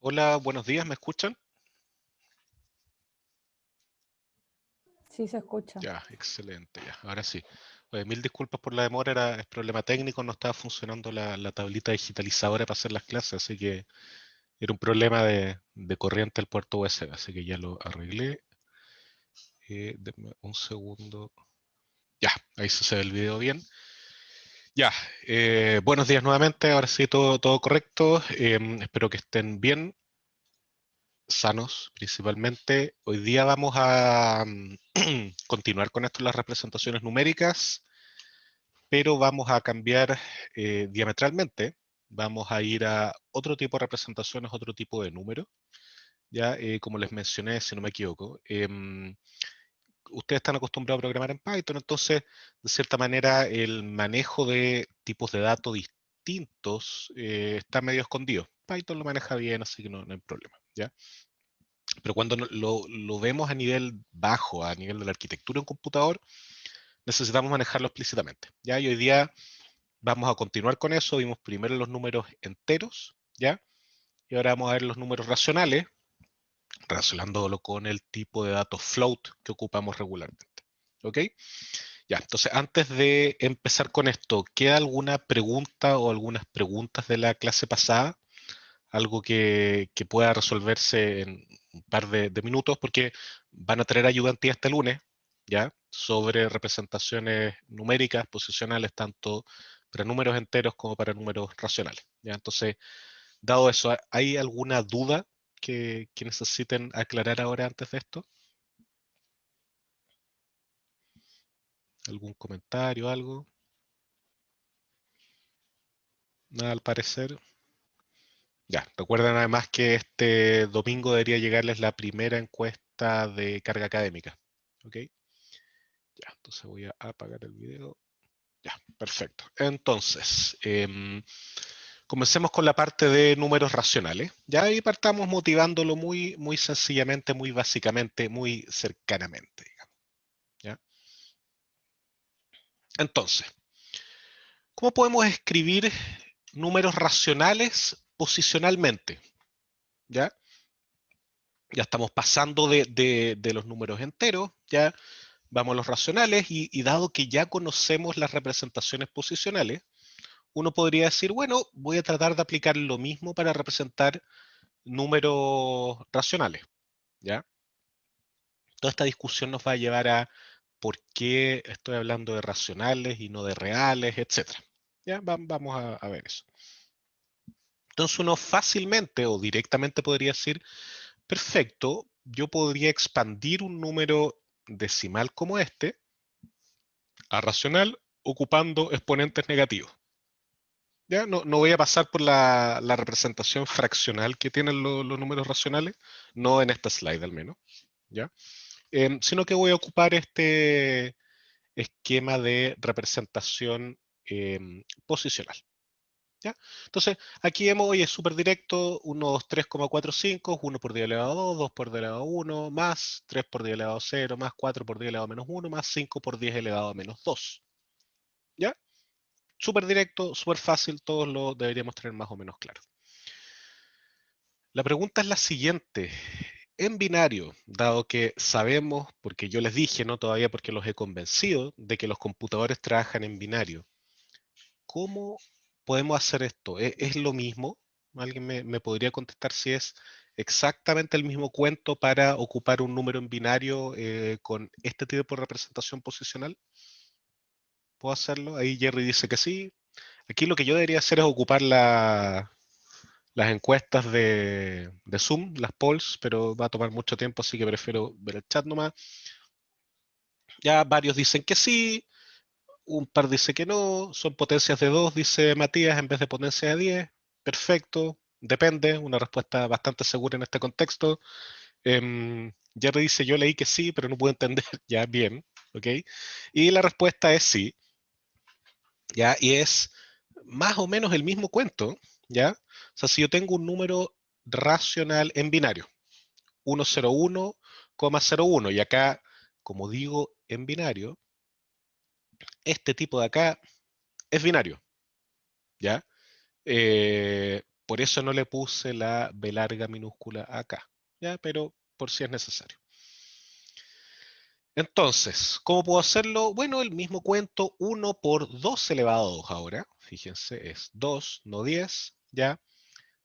Hola, buenos días, ¿me escuchan? Sí, se escucha. Ya, excelente, ya, ahora sí. Oye, mil disculpas por la demora, es problema técnico, no estaba funcionando la tablita digitalizadora para hacer las clases, así que era un problema de corriente al puerto USB, así que ya lo arreglé. Denme un segundo. Ya, ahí se ve el video bien. Ya, buenos días nuevamente, ahora sí todo correcto. Espero que estén bien, sanos principalmente. Hoy día vamos a continuar con esto, las representaciones numéricas, pero vamos a cambiar diametralmente. Vamos a ir a otro tipo de representaciones, otro tipo de número. Ya, como les mencioné, si no me equivoco, ustedes están acostumbrados a programar en Python, entonces, de cierta manera, el manejo de tipos de datos distintos está medio escondido. Python lo maneja bien, así que no hay problema. ¿Ya? Pero cuando lo vemos a nivel bajo, a nivel de la arquitectura en computador, necesitamos manejarlo explícitamente. ¿Ya? Y hoy día vamos a continuar con eso. Vimos primero los números enteros, ¿ya? Y ahora vamos a ver los números racionales, relacionándolo con el tipo de datos float que ocupamos regularmente. ¿Ok? Ya, entonces antes de empezar con esto, ¿queda alguna pregunta o algunas preguntas de la clase pasada? Algo que pueda resolverse en un par de minutos, porque van a tener ayudantía este lunes, ¿ya? Sobre representaciones numéricas, posicionales, tanto para números enteros como para números racionales, ¿ya? Entonces, dado eso, ¿hay alguna duda que necesiten aclarar ahora antes de esto? ¿Algún comentario, algo? Nada al parecer. Ya, recuerden además que este domingo debería llegarles la primera encuesta de carga académica. ¿Ok? Ya, entonces voy a apagar el video. Ya, perfecto. Entonces, comencemos con la parte de números racionales. Ya ahí partamos motivándolo muy sencillamente, muy básicamente, muy cercanamente, digamos. ¿Ya? Entonces, ¿cómo podemos escribir números racionales posicionalmente? ¿Ya? Ya estamos pasando de los números enteros, ya vamos a los racionales y dado que ya conocemos las representaciones posicionales, uno podría decir, bueno, voy a tratar de aplicar lo mismo para representar números racionales, ¿ya? Toda esta discusión nos va a llevar a por qué estoy hablando de racionales y no de reales, etcétera. ¿Ya? Vamos a ver eso. Entonces uno fácilmente o directamente podría decir, perfecto, yo podría expandir un número decimal como este a racional ocupando exponentes negativos. Ya no voy a pasar por la representación fraccional que tienen los números racionales, no en esta slide al menos, ¿ya? Sino que voy a ocupar este esquema de representación posicional. ¿Ya? Entonces, aquí vemos, hoy es súper directo, 1, 2, 3,45, 1 por 10 elevado a 2, 2 por 10 elevado a 1, más 3 por 10 elevado a 0, más 4 por 10 elevado a menos 1, más 5 por 10 elevado a menos 2. ¿Ya? Súper directo, súper fácil, todos lo deberíamos tener más o menos claro. La pregunta es la siguiente. En binario, dado que sabemos, porque yo les dije, no todavía porque los he convencido, de que los computadores trabajan en binario, ¿cómo podemos hacer esto? ¿Es lo mismo? ¿Alguien me podría contestar si es exactamente el mismo cuento para ocupar un número en binario con este tipo de representación posicional? ¿Puedo hacerlo? Ahí Jerry dice que sí. Aquí lo que yo debería hacer es ocupar las encuestas de Zoom, las polls, pero va a tomar mucho tiempo, así que prefiero ver el chat nomás. Ya varios dicen que sí, un par dice que no, son potencias de 2, dice Matías, en vez de potencias de 10. Perfecto, depende, una respuesta bastante segura en este contexto. Jerry dice, yo leí que sí, pero no pude entender. Ya, bien, ¿ok? Y la respuesta es sí, ¿ya? Y es más o menos el mismo cuento, ¿ya? O sea, si yo tengo un número racional en binario, 101,01, y acá, como digo en binario, este tipo de acá es binario, ¿ya? Por eso no le puse la B larga minúscula acá, ¿ya? Pero por si es necesario. Entonces, ¿cómo puedo hacerlo? Bueno, el mismo cuento, 1 por 2 elevado a 2 ahora. Fíjense, es 2, no 10, ¿ya?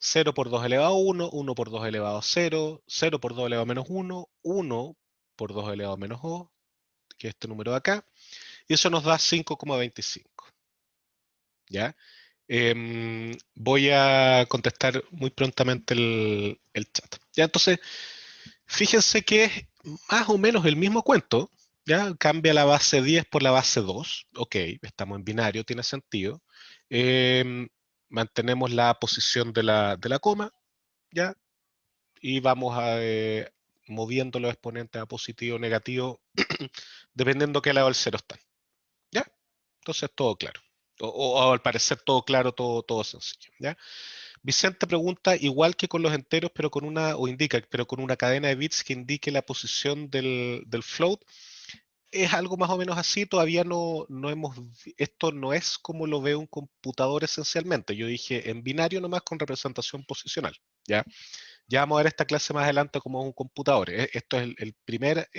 0 por 2 elevado a 1, 1 por 2 elevado a 0, 0 por 2 elevado a menos 1, 1 por 2 elevado a menos 2, que es este número de acá, y eso nos da 5,25. ¿Ya? Voy a contestar muy prontamente el chat. ¿Ya? Entonces, fíjense que es más o menos el mismo cuento. ¿Ya? Cambia la base 10 por la base 2. Ok, estamos en binario, tiene sentido. Mantenemos la posición de la coma, ¿ya? Y vamos moviendo los exponentes a positivo o negativo, dependiendo qué lado del cero están. ¿Ya? Entonces todo claro. O al parecer todo claro, todo sencillo. ¿Ya? Vicente pregunta, igual que con los enteros, pero con una, o indica, pero con una cadena de bits que indique la posición del float. Es algo más o menos así, todavía no hemos, esto no es como lo ve un computador esencialmente. Yo dije en binario nomás con representación posicional. ¿Ya? Ya vamos a ver esta clase más adelante como un computador. Esto es el primer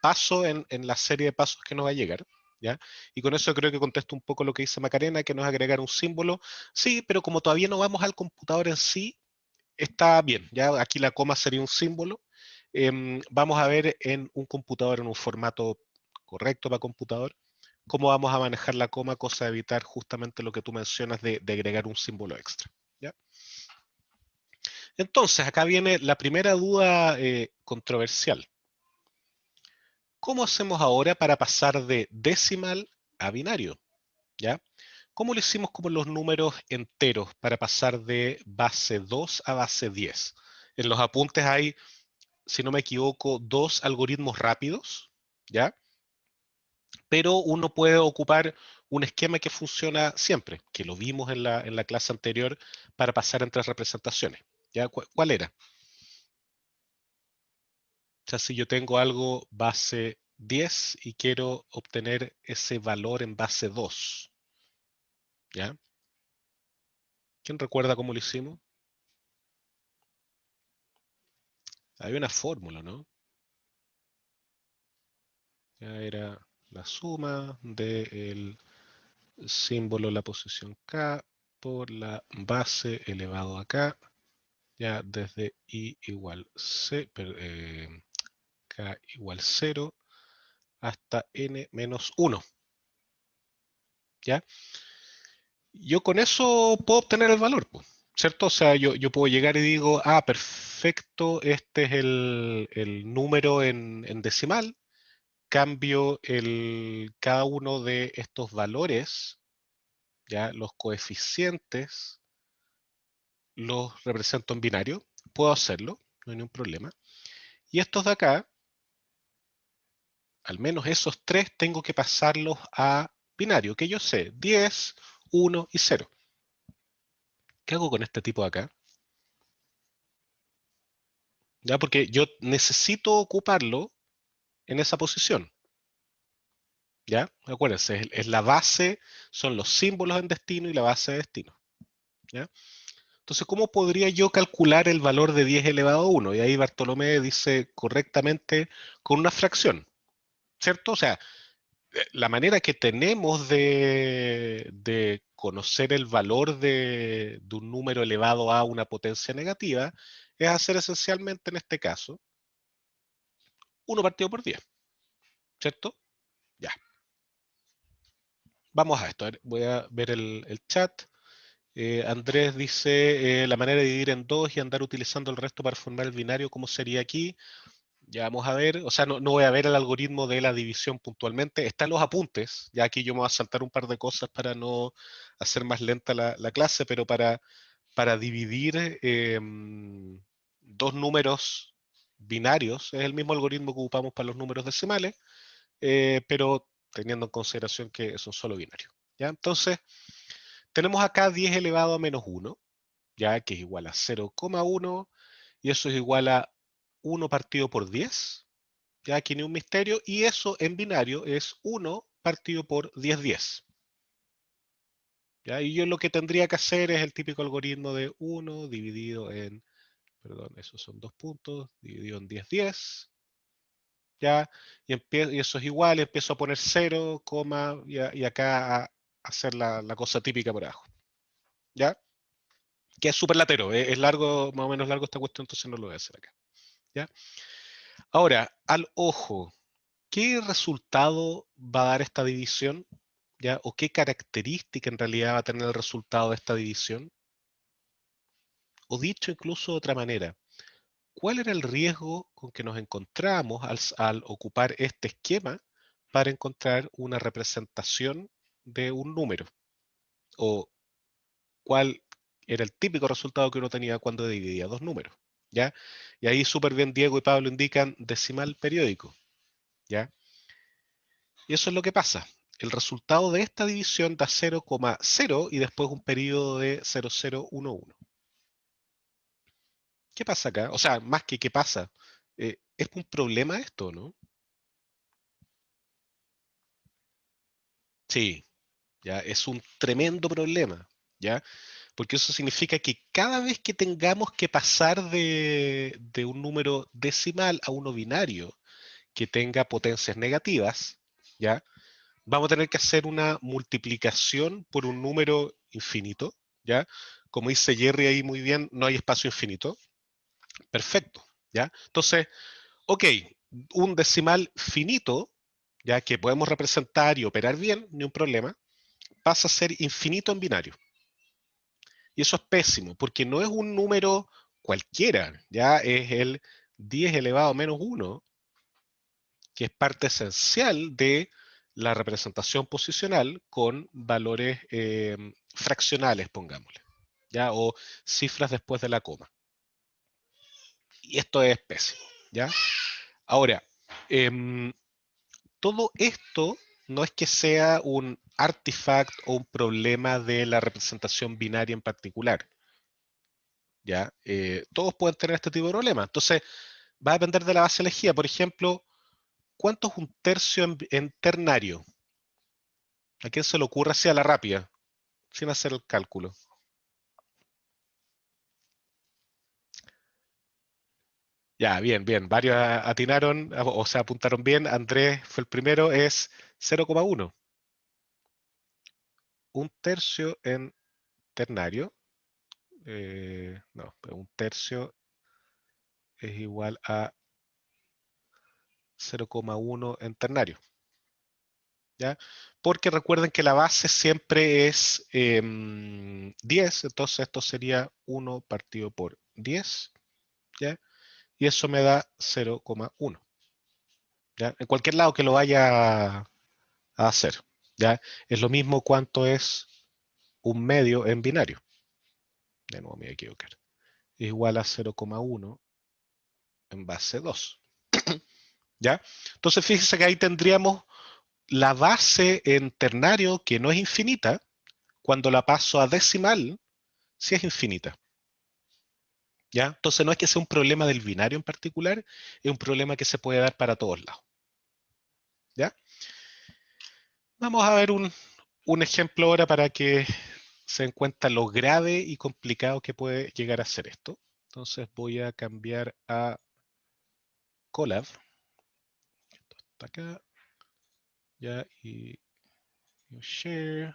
paso en la serie de pasos que nos va a llegar. ¿Ya? Y con eso creo que contesto un poco lo que dice Macarena, que no es agregar un símbolo. Sí, pero como todavía no vamos al computador en sí, está bien. Ya aquí la coma sería un símbolo. Vamos a ver en un computador, en un formato correcto para computador, cómo vamos a manejar la coma, cosa de evitar justamente lo que tú mencionas de agregar un símbolo extra. ¿Ya? Entonces, acá viene la primera duda controversial. ¿Cómo hacemos ahora para pasar de decimal a binario? ¿Ya? ¿Cómo lo hicimos con los números enteros para pasar de base 2 a base 10? En los apuntes hay, si no me equivoco, 2 algoritmos rápidos, ¿ya? Pero uno puede ocupar un esquema que funciona siempre, que lo vimos en la clase anterior para pasar entre representaciones. ¿Ya? ¿Cuál era? O sea, si yo tengo algo base 10 y quiero obtener ese valor en base 2, ¿ya? ¿Quién recuerda cómo lo hicimos? Hay una fórmula, ¿no? Ya era la suma del símbolo, la posición K, por la base elevado a K, ya desde I igual C, K igual 0 hasta N menos 1, ¿ya? Yo con eso puedo obtener el valor, pues, ¿cierto? O sea, yo puedo llegar y digo, ah, perfecto, este es el número en decimal, cambio cada uno de estos valores, ya los coeficientes, los represento en binario, puedo hacerlo, no hay ningún problema. Y estos de acá, al menos esos tres, tengo que pasarlos a binario, que yo sé, 10, 1 y 0. ¿Qué hago con este tipo de acá? ¿Ya? Porque yo necesito ocuparlo en esa posición. ¿Ya? Acuérdense, es la base, son los símbolos en destino y la base de destino. ¿Ya? Entonces, ¿cómo podría yo calcular el valor de 10 elevado a 1? Y ahí Bartolomé dice correctamente con una fracción, ¿cierto? O sea, la manera que tenemos de conocer el valor de un número elevado a una potencia negativa es hacer esencialmente en este caso 1 partido por 10, ¿cierto? Ya. Vamos a esto. A ver, voy a ver el chat. Andrés dice, la manera de dividir en 2 y andar utilizando el resto para formar el binario, ¿cómo sería aquí? Ya vamos a ver, o sea, no voy a ver el algoritmo de la división puntualmente. Están los apuntes, ya aquí yo me voy a saltar un par de cosas para no hacer más lenta la clase, pero para dividir dos números binarios, es el mismo algoritmo que ocupamos para los números decimales, pero teniendo en consideración que son solo binarios. ¿Ya? Entonces, tenemos acá 10 elevado a menos 1, ya que es igual a 0,1, y eso es igual a 1 partido por 10, ya aquí ni un misterio, y eso en binario es 1 partido por 10, 10. ¿ya? Y yo lo que tendría que hacer es el típico algoritmo de 1 dividido en, perdón, esos son 2 puntos, dividido en 10, 10, ¿ya? Y eso es igual, y empiezo a poner 0, coma, y acá a hacer la cosa típica por abajo, ¿ya? Que es súper latero, es largo, más o menos largo esta cuestión, entonces no lo voy a hacer acá, ¿ya? Ahora, al ojo, ¿qué resultado va a dar esta división? ¿Ya? ¿O qué característica en realidad va a tener el resultado de esta división? O dicho incluso de otra manera, ¿cuál era el riesgo con que nos encontramos al ocupar este esquema para encontrar una representación de un número? ¿O cuál era el típico resultado que uno tenía cuando dividía dos números? ¿Ya? Y ahí súper bien Diego y Pablo indican decimal periódico, ¿ya? Y eso es lo que pasa. El resultado de esta división da 0,0 y después un periodo de 0011. ¿Qué pasa acá? O sea, más que qué pasa, es un problema esto, ¿no? Sí, ya es un tremendo problema, ¿ya? Porque eso significa que cada vez que tengamos que pasar de un número decimal a uno binario que tenga potencias negativas, ¿ya? Vamos a tener que hacer una multiplicación por un número infinito, ¿ya? Como dice Jerry ahí muy bien, no hay espacio infinito. Perfecto, ¿ya? Entonces, ok, un decimal finito, ya que podemos representar y operar bien, ni un problema, pasa a ser infinito en binario. Y eso es pésimo, porque no es un número cualquiera, ya es el 10 elevado a menos 1, que es parte esencial de la representación posicional con valores fraccionales, pongámosle, ¿ya? O cifras después de la coma. Y esto es pésimo, ¿ya? Ahora, todo esto no es que sea un artifact o un problema de la representación binaria en particular, ¿ya? Todos pueden tener este tipo de problemas. Entonces, va a depender de la base elegida. Por ejemplo, ¿cuánto es un tercio en ternario? ¿A quién se le ocurre así a la rápida, sin hacer el cálculo? Ya, bien, bien. Varios atinaron, o sea, apuntaron bien. Andrés fue el primero, es 0,1. Un tercio en ternario. No, un tercio es igual a 0,1 en ternario. ¿Ya? Porque recuerden que la base siempre es 10, entonces esto sería 1 partido por 10, ¿ya? Y eso me da 0,1, ¿ya? En cualquier lado que lo vaya a hacer, ¿ya? Es lo mismo cuánto es un medio en binario. De nuevo me voy a equivocar. Es igual a 0,1 en base 2, ¿ya? Entonces fíjense que ahí tendríamos la base en ternario, que no es infinita, cuando la paso a decimal, sí es infinita. ¿Ya? Entonces no es que sea un problema del binario en particular, es un problema que se puede dar para todos lados. ¿Ya? Vamos a ver un ejemplo ahora para que se den cuenta lo grave y complicado que puede llegar a ser esto. Entonces voy a cambiar a Colab. Esto está acá. Ya, y share.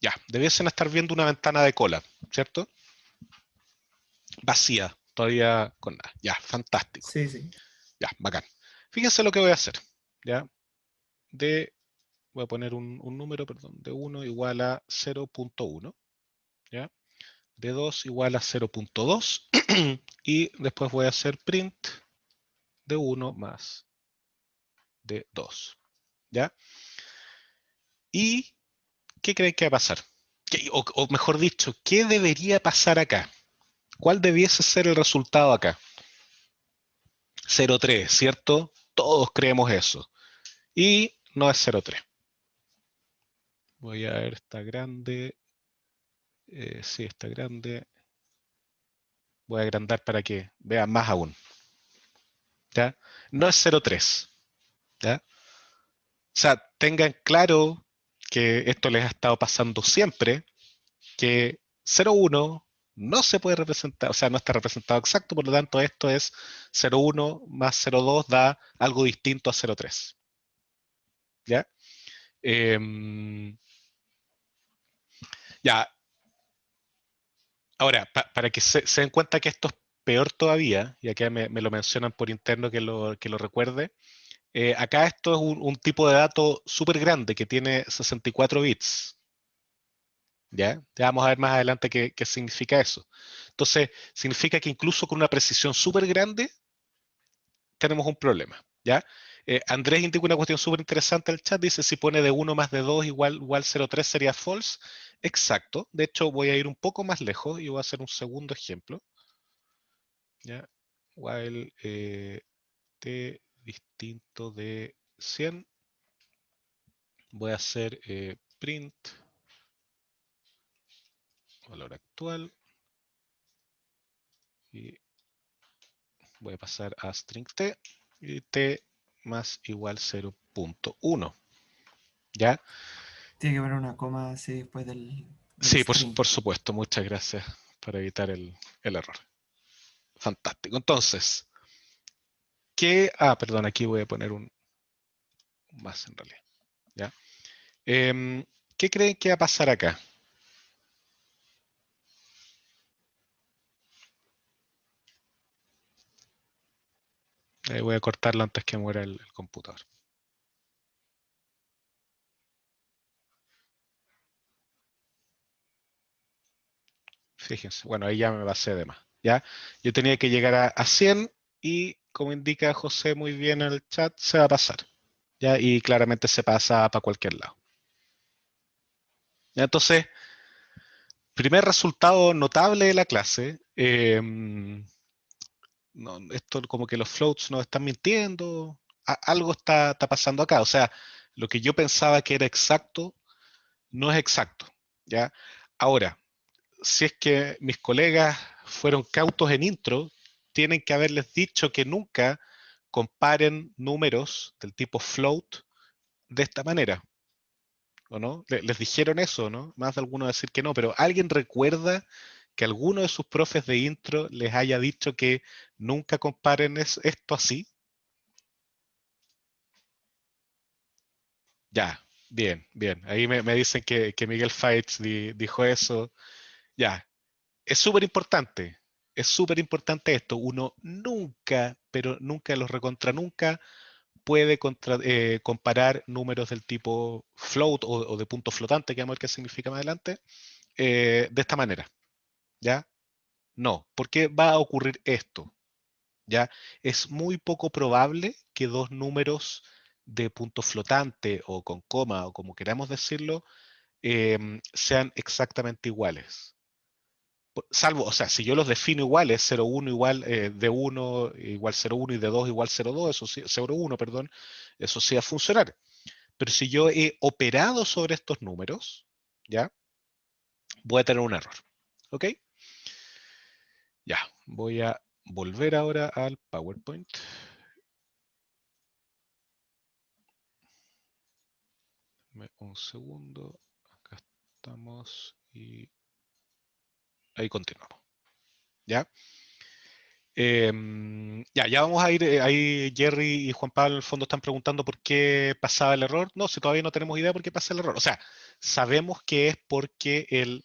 Ya, debiesen estar viendo una ventana de Colab, ¿cierto? Vacía, todavía con nada. Ya, fantástico. Sí, sí. Ya, bacán. Fíjense lo que voy a hacer. ¿Ya? Voy a poner un número, perdón, de 1 igual a 0,1. ¿Ya? De 2 igual a 0,2. Y después voy a hacer print de 1 más de 2. ¿Ya? ¿Y qué creen que va a pasar? O mejor dicho, ¿qué debería pasar acá? ¿Cuál debiese ser el resultado acá? 0,3, ¿cierto? Todos creemos eso. Y no es 0,3. Voy a ver, está grande. Sí, está grande. Voy a agrandar para que vean más aún. ¿Ya? No es 0,3. ¿Ya? O sea, tengan claro que esto les ha estado pasando siempre, que 0,1 no se puede representar, o sea, no está representado exacto, por lo tanto esto es 0,1 más 0,2 da algo distinto a 0,3. ¿Ya? Ya, ahora, para que se den cuenta que esto es peor todavía, y acá me lo mencionan por interno que lo recuerde, acá esto es un tipo de dato súper grande que tiene 64 bits. ¿Ya? Ya vamos a ver más adelante qué significa eso. Entonces, significa que incluso con una precisión súper grande tenemos un problema. ¿Ya? Andrés indica una cuestión súper interesante en el chat. Dice, si pone de 1 más de 2 igual 0,3 sería false. Exacto. De hecho, voy a ir un poco más lejos y voy a hacer un segundo ejemplo. ¿Ya? While t distinto de 100. Voy a hacer print valor actual y voy a pasar a string t y t más igual 0,1. ¿Ya? Tiene que poner una coma así después del Sí, string. por supuesto. Muchas gracias para evitar el error. Fantástico. Entonces, perdón, aquí voy a poner un más en realidad. ¿Ya? ¿Qué creen que va a pasar acá? Voy a cortarlo antes que muera el computador. Fíjense, bueno, ahí ya me pasé de más. ¿Ya? Yo tenía que llegar a 100 y, como indica José muy bien en el chat, se va a pasar. ¿Ya? Y claramente se pasa para cualquier lado. ¿Ya? Entonces, primer resultado notable de la clase. No, esto como que los floats nos están mintiendo. Algo está pasando acá. O sea, lo que yo pensaba que era exacto, no es exacto. ¿Ya? Ahora, si es que mis colegas fueron cautos en intro, tienen que haberles dicho que nunca comparen números del tipo float de esta manera, ¿o no? Les dijeron eso, ¿no? Más de alguno decir que no, pero ¿alguien recuerda que alguno de sus profes de intro les haya dicho que nunca comparen esto así? Ya, bien, bien. Ahí me dicen que Miguel Faitz dijo eso. Ya, es súper importante. Es súper importante esto. Uno nunca, pero nunca, los recontra nunca, puede comparar números del tipo float o de punto flotante, que vamos a ver qué significa más adelante, de esta manera. ¿Ya? No. ¿Por qué va a ocurrir esto? ¿Ya? Es muy poco probable que dos números de punto flotante o con coma o como queramos decirlo, sean exactamente iguales. Salvo, o sea, si yo los defino iguales, 0,1 igual de 1 igual 0,1 y de 2 igual 0,2, eso sí, 0,1, perdón, eso sí va a funcionar. Pero si yo he operado sobre estos números, ¿ya? Voy a tener un error. ¿Ok? Ya, voy a volver ahora al PowerPoint. Un segundo. Acá estamos y ahí continuamos. ¿Ya? Ya vamos a ir, ahí Jerry y Juan Pablo en el fondo están preguntando por qué pasaba el error. No, si todavía no tenemos idea por qué pasa el error. O sea, sabemos que es porque el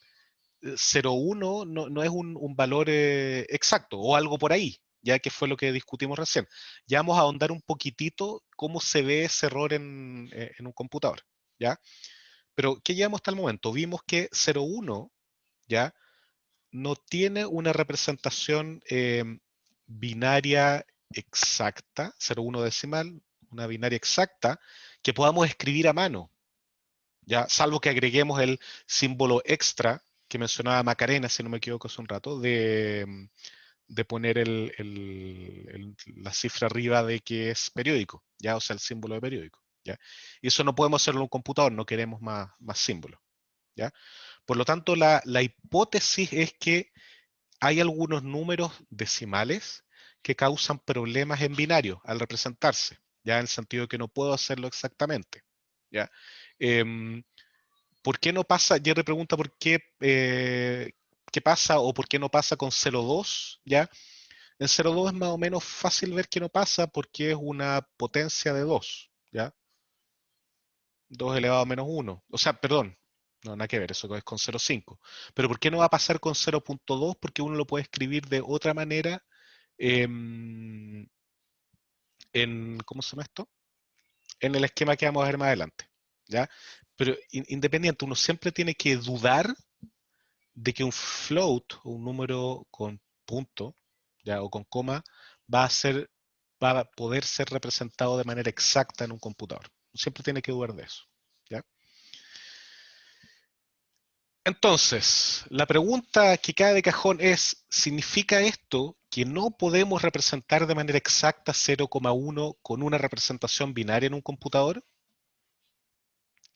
0,1 no es un valor exacto o algo por ahí, ya que fue lo que discutimos recién. Ya vamos a ahondar un poquitito cómo se ve ese error en un computador, ¿ya? Pero, ¿qué llevamos hasta el momento? Vimos que 0,1, ¿ya? No tiene una representación binaria exacta, 0,1 decimal, una binaria exacta, que podamos escribir a mano, ¿ya? Salvo que agreguemos el símbolo extra que mencionaba Macarena, si no me equivoco hace un rato, de poner la cifra arriba de que es periódico, ¿ya? O sea, el símbolo de periódico, ¿ya? Y eso no podemos hacerlo en un computador, no queremos más símbolos, ¿ya? Por lo tanto, la hipótesis es que hay algunos números decimales que causan problemas en binario al representarse, ya en el sentido de que no puedo hacerlo exactamente, ¿ya? ¿Por qué no pasa? Jerry pregunta por qué pasa o por qué no pasa con 0,2, ¿ya? En 0,2 es más o menos fácil ver que no pasa porque es una potencia de 2, ¿ya? 2 elevado a menos 1. O sea, perdón, no, nada que ver, eso es con 0,5. Pero ¿por qué no va a pasar con 0,2? Porque uno lo puede escribir de otra manera ¿cómo se llama esto? En el esquema que vamos a ver más adelante, ¿ya? Pero independiente, uno siempre tiene que dudar de que un float, o un número con punto, ¿ya? O con coma, va a poder ser representado de manera exacta en un computador. Siempre tiene que dudar de eso, ¿ya? Entonces, la pregunta que cae de cajón es, ¿significa esto que no podemos representar de manera exacta 0,1 con una representación binaria en un computador?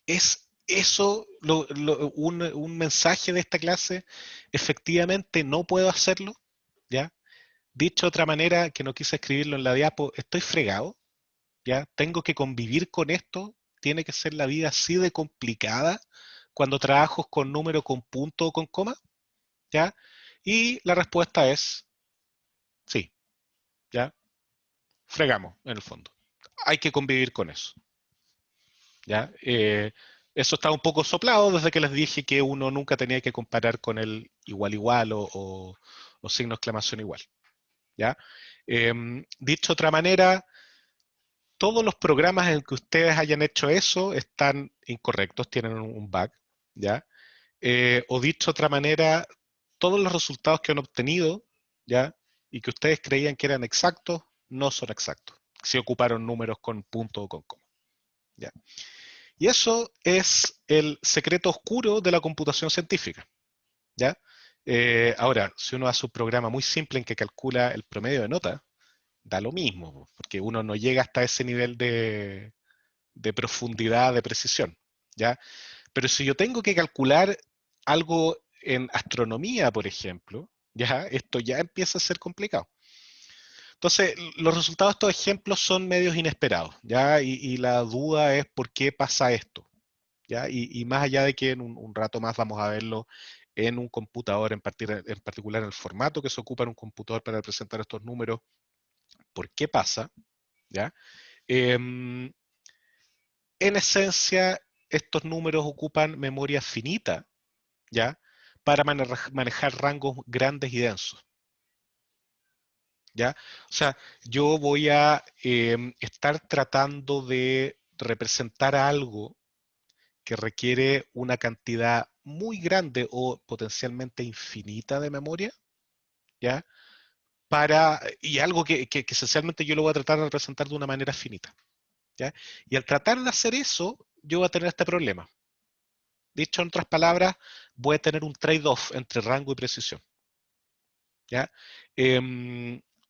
¿Es eso un mensaje de esta clase? Efectivamente, no puedo hacerlo, ¿ya? Dicho de otra manera, que no quise escribirlo en la diapo, estoy fregado, ¿ya? Tengo que convivir con esto, tiene que ser la vida así de complicada cuando trabajo con número con punto o con coma, ¿ya? Y la respuesta es sí, ¿ya? Fregamos, en el fondo. Hay que convivir con eso, ¿ya? Eso está un poco soplado desde que les dije que uno nunca tenía que comparar con el igual igual o signo de exclamación igual, ¿ya? Dicho de otra manera, todos los programas en que ustedes hayan hecho eso están incorrectos, tienen un bug, ¿ya? O dicho de otra manera, todos los resultados que han obtenido, ¿ya? Y que ustedes creían que eran exactos, no son exactos, si ocuparon números con punto o con coma, ¿ya? Y eso es el secreto oscuro de la computación científica, ¿ya? Ahora, si uno hace un programa muy simple en que calcula el promedio de nota, da lo mismo, porque uno no llega hasta ese nivel de profundidad, de precisión, ¿ya? Pero si yo tengo que calcular algo en astronomía, por ejemplo, ¿ya? Esto ya empieza a ser complicado. Entonces, los resultados de estos ejemplos son medios inesperados, ¿ya? Y la duda es por qué pasa esto, ¿ya? Y más allá de que en un rato más vamos a verlo en un computador, en particular en el formato que se ocupa en un computador para representar estos números, ¿por qué pasa? ¿Ya? En esencia, estos números ocupan memoria finita, ¿ya? Para manejar rangos grandes y densos, ¿ya? O sea, yo voy a estar tratando de representar algo que requiere una cantidad muy grande o potencialmente infinita de memoria, ¿ya? Y algo que esencialmente yo lo voy a tratar de representar de una manera finita, ¿ya? Y al tratar de hacer eso, yo voy a tener este problema. Dicho en otras palabras, voy a tener un trade-off entre rango y precisión, ¿ya?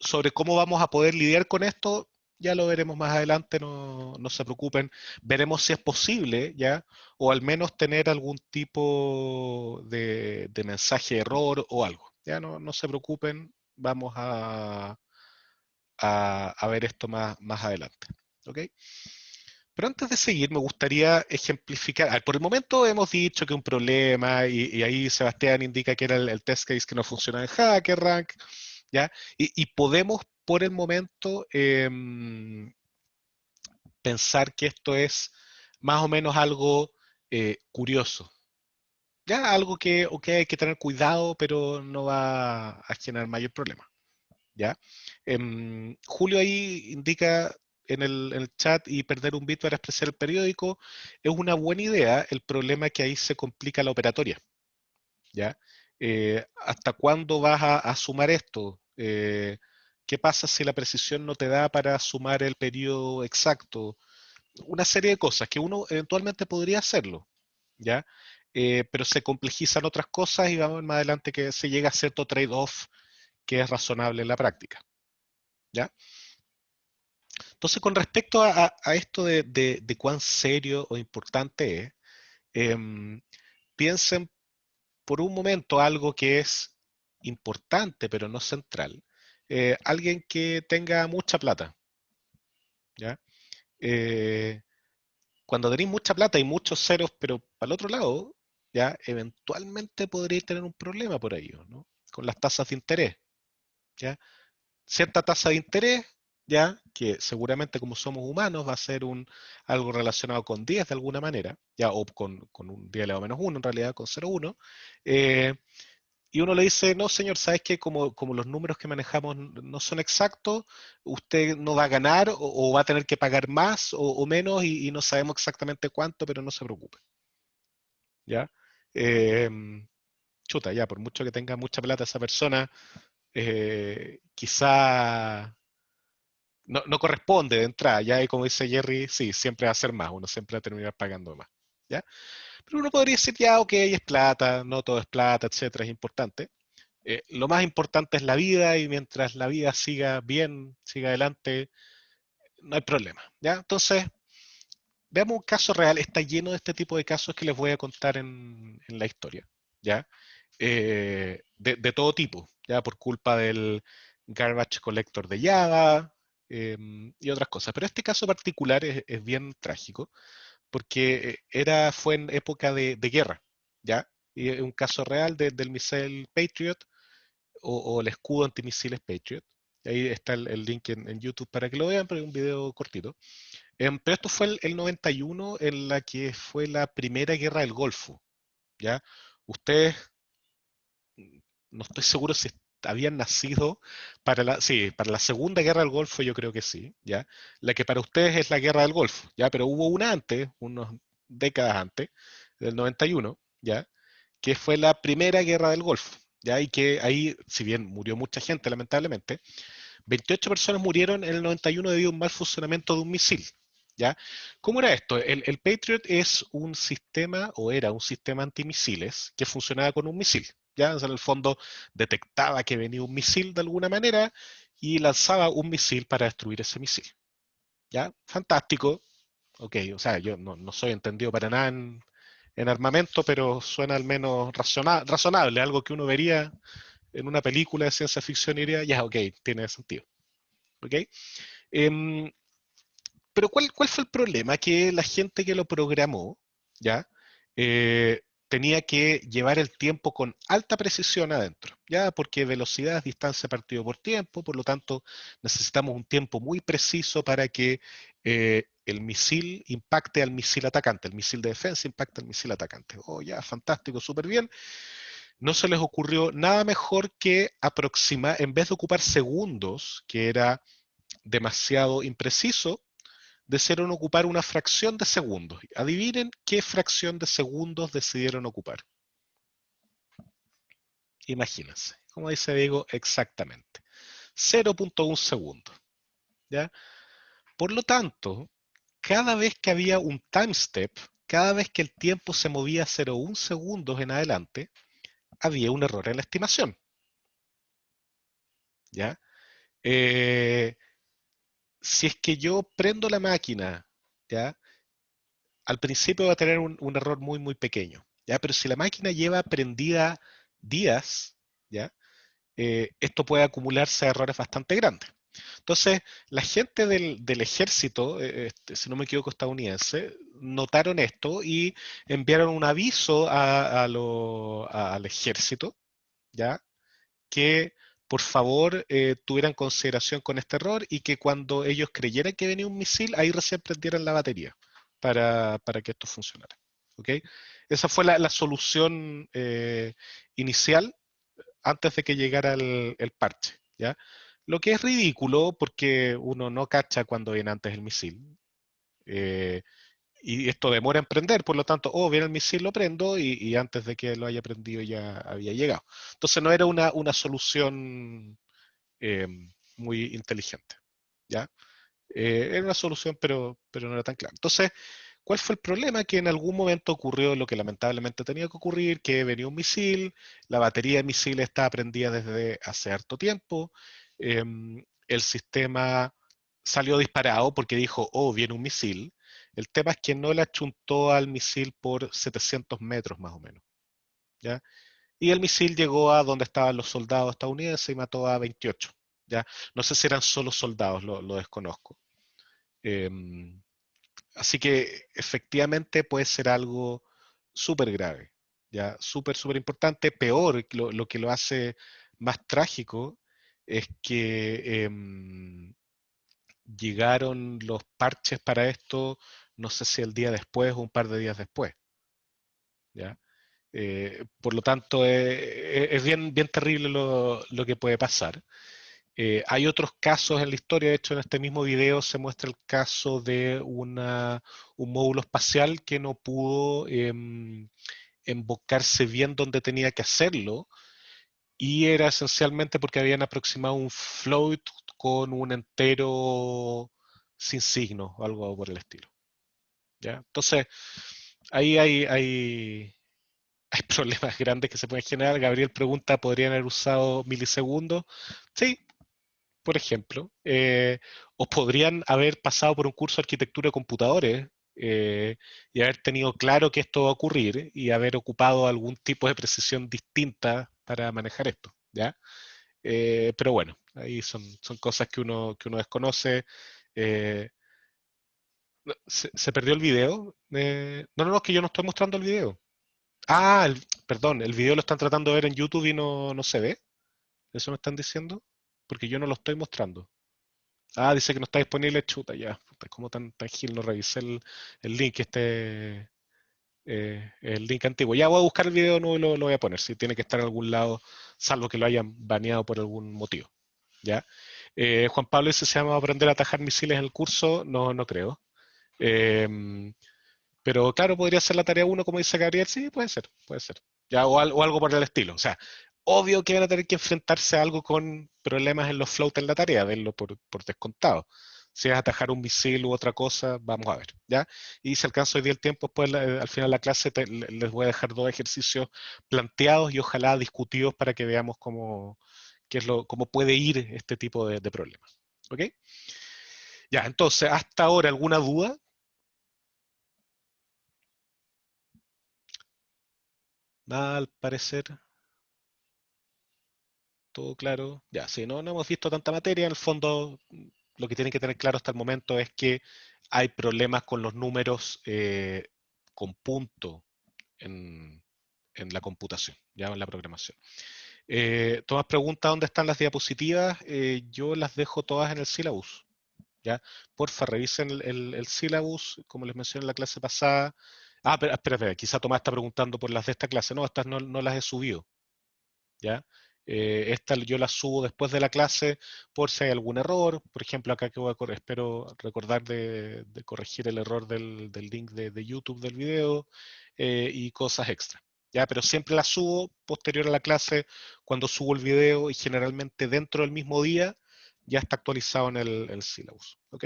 Sobre cómo vamos a poder lidiar con esto, ya lo veremos más adelante, no se preocupen. Veremos si es posible, ¿ya? O al menos tener algún tipo de mensaje de error o algo. Ya no se preocupen, vamos a ver esto más adelante. ¿Ok? Pero antes de seguir, me gustaría ejemplificar. Por el momento hemos dicho que un problema, y ahí Sebastián indica que era el test case que no funciona en HackerRank, ¿ya? Y podemos por el momento pensar que esto es más o menos algo curioso, ¿ya? Algo que hay que tener cuidado, pero no va a generar mayor problema, ¿ya? Julio ahí indica en el chat y perder un bit para expresar el periódico es una buena idea. El problema es que ahí se complica la operatoria, ¿ya? ¿Hasta cuándo vas a sumar esto? ¿Qué pasa si la precisión no te da para sumar el periodo exacto? Una serie de cosas que uno eventualmente podría hacerlo, ¿ya? Pero se complejizan otras cosas y vamos más adelante que se llega a cierto trade-off que es razonable en la práctica, ¿ya? Entonces, con respecto a esto de cuán serio o importante es, piensen por un momento algo que es importante pero no central. Alguien que tenga mucha plata, ¿ya? cuando tenéis mucha plata y muchos ceros, pero para el otro lado, ya eventualmente podríais tener un problema por ahí, ¿no? Con las tasas de interés, ¿ya? Cierta tasa de interés, ya, que seguramente como somos humanos va a ser algo relacionado con 10 de alguna manera, ya, o con un 10 elevado a menos 1, en realidad con 0,1, y uno le dice, no señor, ¿sabes qué? Como los números que manejamos no son exactos, usted no va a ganar o va a tener que pagar más o menos y no sabemos exactamente cuánto, pero no se preocupe, ¿ya? Chuta, ya, por mucho que tenga mucha plata esa persona, quizá no corresponde de entrada, ya, y como dice Jerry, sí, siempre va a ser más, uno siempre va a terminar pagando más, ¿ya? Pero uno podría decir, ya, ok, es plata, no todo es plata, etcétera, es importante. Lo más importante es la vida y mientras la vida siga bien, siga adelante, no hay problema, ¿ya? Entonces, veamos un caso real, está lleno de este tipo de casos que les voy a contar en la historia, ¿ya? De todo tipo, ya por culpa del garbage collector de Java y otras cosas. Pero este caso particular es bien trágico porque fue en época de guerra, ¿ya? Y es un caso real del misil Patriot o el escudo antimisiles Patriot. Ahí está el link en YouTube para que lo vean, pero es un video cortito. Pero esto fue el 91 en la que fue la primera guerra del Golfo, ¿ya? Ustedes, no estoy seguro si habían nacido sí, para la Segunda Guerra del Golfo yo creo que sí, ¿ya? La que para ustedes es la Guerra del Golfo, ¿ya? Pero hubo una antes, unas décadas antes, del 91, ¿ya? Que fue la primera Guerra del Golfo, ¿ya? Y que ahí, si bien murió mucha gente lamentablemente, 28 personas murieron en el 91 debido a un mal funcionamiento de un misil. ¿Ya? ¿Cómo era esto? El Patriot es un sistema, o era un sistema antimisiles, que funcionaba con un misil. ¿Ya? O sea, en el fondo detectaba que venía un misil de alguna manera y lanzaba un misil para destruir ese misil. ¿Ya? Fantástico. Ok, o sea, yo no soy entendido para nada en armamento, pero suena al menos razonable, algo que uno vería en una película de ciencia ficción y diría, ya, ok, tiene sentido. ¿Ok? Em, pero ¿cuál fue el problema? Que la gente que lo programó, ¿ya? Tenía que llevar el tiempo con alta precisión adentro, ¿ya? Porque velocidad es distancia partido por tiempo, por lo tanto necesitamos un tiempo muy preciso para que el misil impacte al misil atacante, el misil de defensa impacte al misil atacante. Oh, ya, fantástico, súper bien. No se les ocurrió nada mejor que aproximar, en vez de ocupar segundos, que era demasiado impreciso, decidieron ocupar una fracción de segundos. Adivinen qué fracción de segundos decidieron ocupar. Imagínense. Como dice Diego, exactamente. 0.1 segundos. ¿Ya? Por lo tanto, cada vez que había un time step, cada vez que el tiempo se movía 0.1 segundos en adelante, había un error en la estimación. ¿Ya? Si es que yo prendo la máquina, ¿ya? Al principio va a tener un error muy, muy pequeño, ¿ya? Pero si la máquina lleva prendida días, ¿ya? Esto puede acumularse a errores bastante grandes. Entonces, la gente del ejército, si no me equivoco, estadounidense, notaron esto y enviaron un aviso al ejército, ¿ya? Que por favor tuvieran consideración con este error y que cuando ellos creyeran que venía un misil, ahí recién prendieran la batería para que esto funcionara. ¿Ok? Esa fue la solución inicial antes de que llegara el parche. ¿Ya? Lo que es ridículo porque uno no cacha cuando viene antes el misil. Eh, y esto demora en prender, por lo tanto, viene el misil, lo prendo y antes de que lo haya prendido ya había llegado. Entonces no era una solución eh, muy inteligente. ¿Ya? Era una solución, pero no era tan clara. Entonces, ¿cuál fue el problema? Que en algún momento ocurrió lo que lamentablemente tenía que ocurrir, que venía un misil, la batería de misil estaba prendida desde hace harto tiempo, el sistema salió disparado porque dijo, viene un misil. El tema es que no le achuntó al misil por 700 metros más o menos, ¿ya? Y el misil llegó a donde estaban los soldados estadounidenses y mató a 28, ¿ya? No sé si eran solo soldados, lo desconozco. Así que efectivamente puede ser algo súper grave, ya, súper importante. Peor, lo que lo hace más trágico es que llegaron los parches para esto, no sé si el día después o un par de días después, ¿ya? Por lo tanto, es bien terrible lo que puede pasar. Hay otros casos en la historia, de hecho en este mismo video se muestra el caso de un módulo espacial que no pudo embocarse bien donde tenía que hacerlo, y era esencialmente porque habían aproximado un float con un entero sin signo o algo por el estilo. ¿Ya? Entonces, ahí hay problemas grandes que se pueden generar. Gabriel pregunta, ¿podrían haber usado milisegundos? Sí, por ejemplo, o podrían haber pasado por un curso de arquitectura de computadores y haber tenido claro que esto va a ocurrir y haber ocupado algún tipo de precisión distinta para manejar esto, ¿ya? Pero bueno, ahí son cosas que uno desconoce. Eh, ¿Se perdió el video? No, es que yo no estoy mostrando el video. Ah, perdón, el video lo están tratando de ver en YouTube y no se ve. ¿Eso me están diciendo? Porque yo no lo estoy mostrando. Ah, dice que no está disponible, chuta, ya. Puta, como tan gil, no revisé el link, el link antiguo. Ya voy a buscar el video nuevo y lo voy a poner, si tiene que estar en algún lado, salvo que lo hayan baneado por algún motivo. ¿Ya? Juan Pablo dice, ¿se llama aprender a atajar misiles en el curso? No creo. Pero claro, podría ser la tarea 1, como dice Gabriel, sí, puede ser. Ya, o algo por el estilo. O sea, obvio que van a tener que enfrentarse a algo con problemas en los floats en la tarea, denlo por descontado. Si es atajar un misil u otra cosa, vamos a ver, ¿ya? Y si alcanzo hoy día el tiempo, pues al final de la clase les voy a dejar 2 ejercicios planteados y ojalá discutidos para que veamos cómo puede ir este tipo de problemas. ¿Ok? Ya, entonces, hasta ahora, ¿alguna duda? Nada al parecer. Todo claro. Ya, sí, no hemos visto tanta materia. En el fondo, lo que tienen que tener claro hasta el momento es que hay problemas con los números con punto en, en la computación, ya en la programación. Tomás pregunta dónde están las diapositivas. Yo las dejo todas en el syllabus. ¿Ya? Porfa, revisen el syllabus, como les mencioné en la clase pasada. Ah, espera, quizá Tomás está preguntando por las de esta clase. No, estas no las he subido. ¿Ya? Esta yo la subo después de la clase por si hay algún error. Por ejemplo, acá que espero recordar de corregir el error del link de YouTube del video y cosas extra. ¿Ya? Pero siempre la subo posterior a la clase cuando subo el video y generalmente dentro del mismo día ya está actualizado en el syllabus. ¿Ok?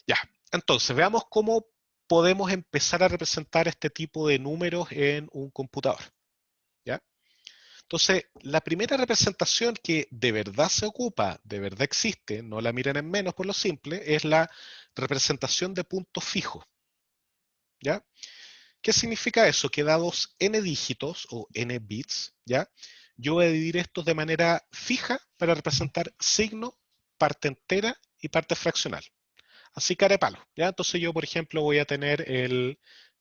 Ya, entonces veamos cómo podemos empezar a representar este tipo de números en un computador. ¿Ya? Entonces, la primera representación que de verdad se ocupa, de verdad existe, no la miren en menos por lo simple, es la representación de puntos fijos. ¿Ya? ¿Qué significa eso? Que dados n dígitos o n bits, ¿ya? Yo voy a dividir estos de manera fija para representar signo, parte entera y parte fraccional. Así cara de palo, ¿ya? Entonces yo, por ejemplo, voy a tener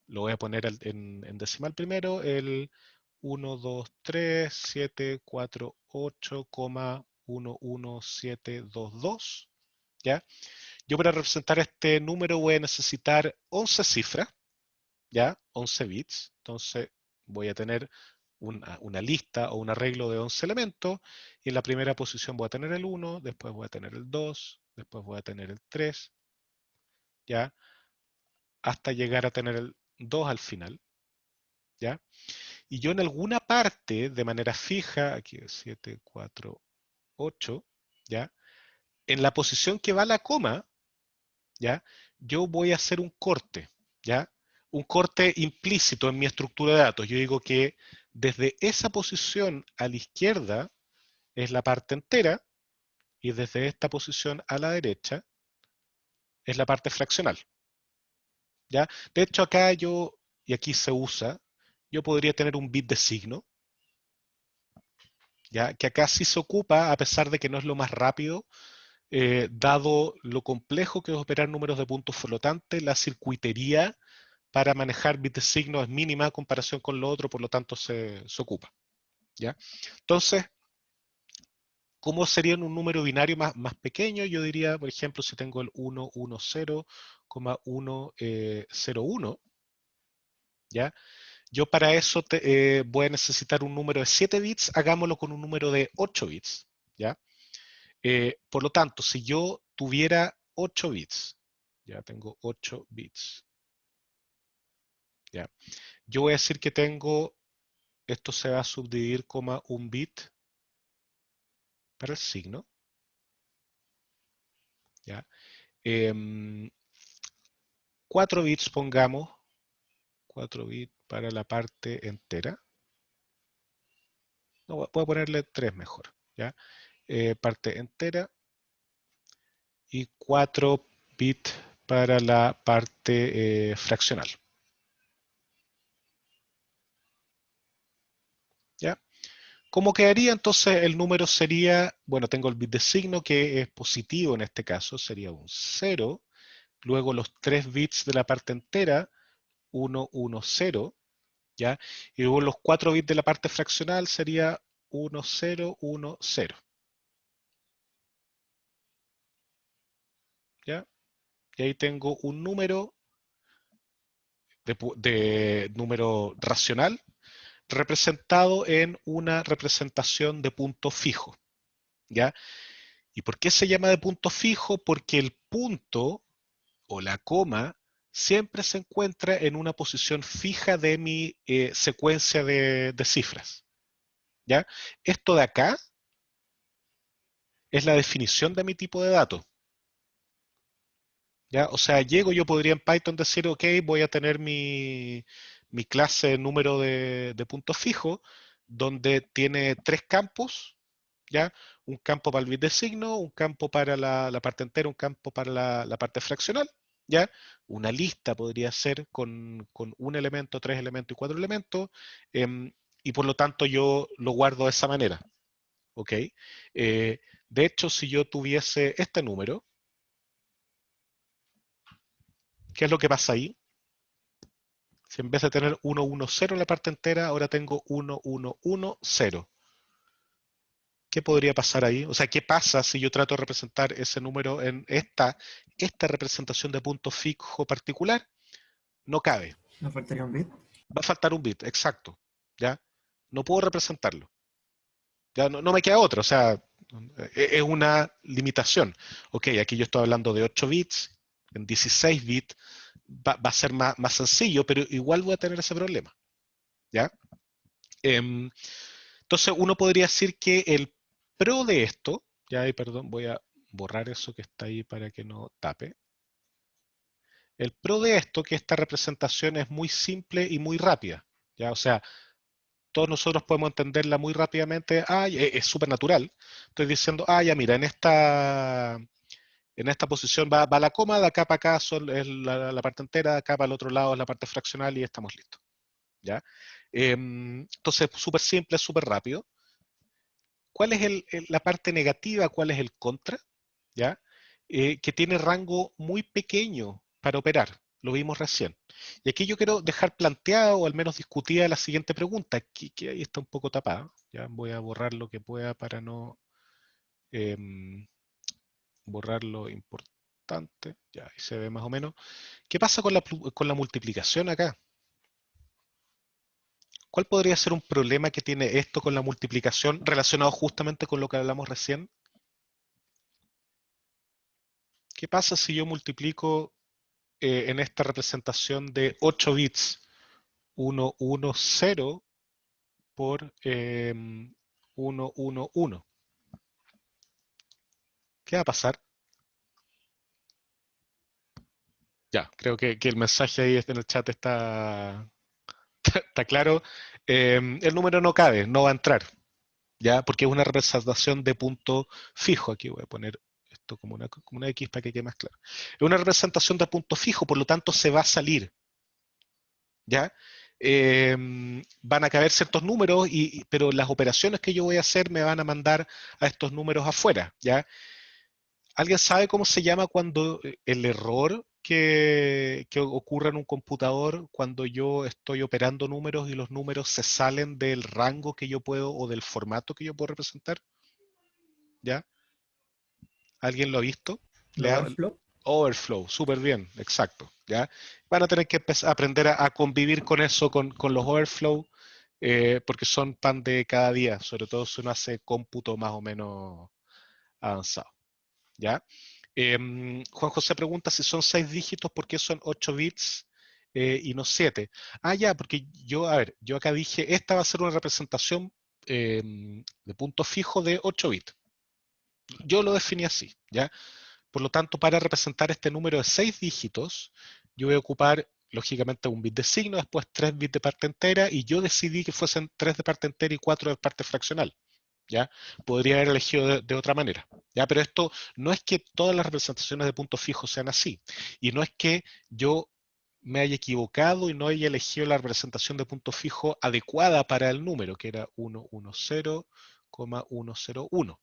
lo voy a poner en decimal primero, el 1, 2, 3, 7, 4, 8,11722, ¿ya? Yo para representar este número voy a necesitar 11 cifras, ¿ya? 11 bits. Entonces voy a tener una lista o un arreglo de 11 elementos y en la primera posición voy a tener el 1, después voy a tener el 2, después voy a tener el 3, ¿ya? Hasta llegar a tener el 2 al final, ¿ya? Y yo en alguna parte, de manera fija, aquí es 7, 4, 8, ¿ya? En la posición que va la coma, ¿ya? Yo voy a hacer un corte, ¿ya? Un corte implícito en mi estructura de datos. Yo digo que desde esa posición a la izquierda es la parte entera y desde esta posición a la derecha es la parte fraccional, ¿ya? De hecho, acá y aquí se usa, yo podría tener un bit de signo, ¿ya? Que acá sí se ocupa, a pesar de que no es lo más rápido, dado lo complejo que es operar números de puntos flotantes, la circuitería para manejar bits de signo es mínima en comparación con lo otro, por lo tanto se ocupa. ¿Ya? Entonces, ¿cómo sería en un número binario más pequeño? Yo diría, por ejemplo, si tengo el 110,101, ¿ya? Yo para eso voy a necesitar un número de 7 bits, hagámoslo con un número de 8 bits, ¿ya? Por lo tanto, si yo tuviera 8 bits, ya tengo 8 bits, ¿ya? Yo voy a decir que tengo, esto se va a subdividir como un bit para el signo, ¿ya? 4 bits pongamos, 4 bits para la parte entera. No, voy a ponerle 3 mejor, ¿ya? Parte entera y 4 bits para la parte fraccional. ¿Ya? ¿Cómo quedaría? Entonces el número sería, bueno, tengo el bit de signo que es positivo en este caso, sería un 0. Luego los 3 bits de la parte entera, 1, 1, 0. ¿Ya? Y luego los 4 bits de la parte fraccional sería 1, 0, 1, 0. ¿Ya? Y ahí tengo un número de número racional representado en una representación de punto fijo. ¿Ya? ¿Y por qué se llama de punto fijo? Porque el punto o la coma siempre se encuentra en una posición fija de mi secuencia de cifras. ¿Ya? Esto de acá es la definición de mi tipo de dato. ¿Ya? O sea, yo podría en Python decir, ok, voy a tener mi clase número de puntos fijos, donde tiene 3 campos, ¿ya? Un campo para el bit de signo, un campo para la parte entera, un campo para la parte fraccional, ¿ya? Una lista podría ser con un elemento, 3 elementos y 4 elementos, y por lo tanto yo lo guardo de esa manera, ¿ok? De hecho, si yo tuviese este número, ¿qué es lo que pasa ahí? Si en vez de tener 110 en la parte entera, ahora tengo 1110. ¿Qué podría pasar ahí? O sea, ¿qué pasa si yo trato de representar ese número en esta representación de punto fijo particular? No cabe. ¿Nos faltaría un bit? Va a faltar un bit, exacto. ¿Ya? No puedo representarlo. Ya no me queda otra. O sea, es una limitación. Ok, aquí yo estoy hablando de 8 bits, en 16 bits va a ser más sencillo, pero igual voy a tener ese problema. ¿Ya? Entonces uno podría decir que el pro de esto, ya, perdón, voy a borrar eso que está ahí para que no tape. El pro de esto, que esta representación es muy simple y muy rápida, ya, o sea, todos nosotros podemos entenderla muy rápidamente. Es súper natural. Estoy diciendo, ya mira, en esta posición va la coma, de acá para acá es la parte entera, de acá para el otro lado es la parte fraccional y estamos listos. ¿Ya? Entonces, súper simple, súper rápido. ¿Cuál es la parte negativa? ¿Cuál es el contra? ¿Ya? Que tiene rango muy pequeño para operar. Lo vimos recién. Y aquí yo quiero dejar planteado o al menos discutida la siguiente pregunta, que ahí está un poco tapada. Ya voy a borrar lo que pueda para no borrar lo importante. Ya, ahí se ve más o menos. ¿Qué pasa con la multiplicación acá? ¿Cuál podría ser un problema que tiene esto con la multiplicación relacionado justamente con lo que hablamos recién? ¿Qué pasa si yo multiplico en esta representación de 8 bits 110 por 111? ¿Qué va a pasar? Ya, creo que el mensaje ahí en el chat está claro. El número no cabe, no va a entrar, ¿ya? Porque es una representación de punto fijo. Aquí voy a poner esto como una X para que quede más claro. Es una representación de punto fijo, por lo tanto se va a salir, ¿ya? Van a caber ciertos números, pero las operaciones que yo voy a hacer me van a mandar a estos números afuera, ¿ya? ¿Alguien sabe cómo se llama cuando el error que ocurre en un computador cuando yo estoy operando números y los números se salen del rango que yo puedo o del formato que yo puedo representar? ¿Ya? ¿Alguien lo ha visto? Overflow. Overflow, súper bien, exacto. ¿Ya? Van a tener que aprender a convivir con eso, con los overflow, porque son pan de cada día, sobre todo si uno hace cómputo más o menos avanzado. ¿Ya? Juan José pregunta si son 6 dígitos, ¿por qué son 8 bits y no 7? Ah, ya, porque yo acá dije, esta va a ser una representación de punto fijo de 8 bits. Yo lo definí así, ¿ya? Por lo tanto, para representar este número de 6 dígitos, yo voy a ocupar, lógicamente, un bit de signo, después 3 bits de parte entera, y yo decidí que fuesen 3 de parte entera y 4 de parte fraccional. ¿Ya? Podría haber elegido de otra manera. ¿Ya? Pero esto no es que todas las representaciones de punto fijo sean así. Y no es que yo me haya equivocado y no haya elegido la representación de punto fijo adecuada para el número, que era 110,101.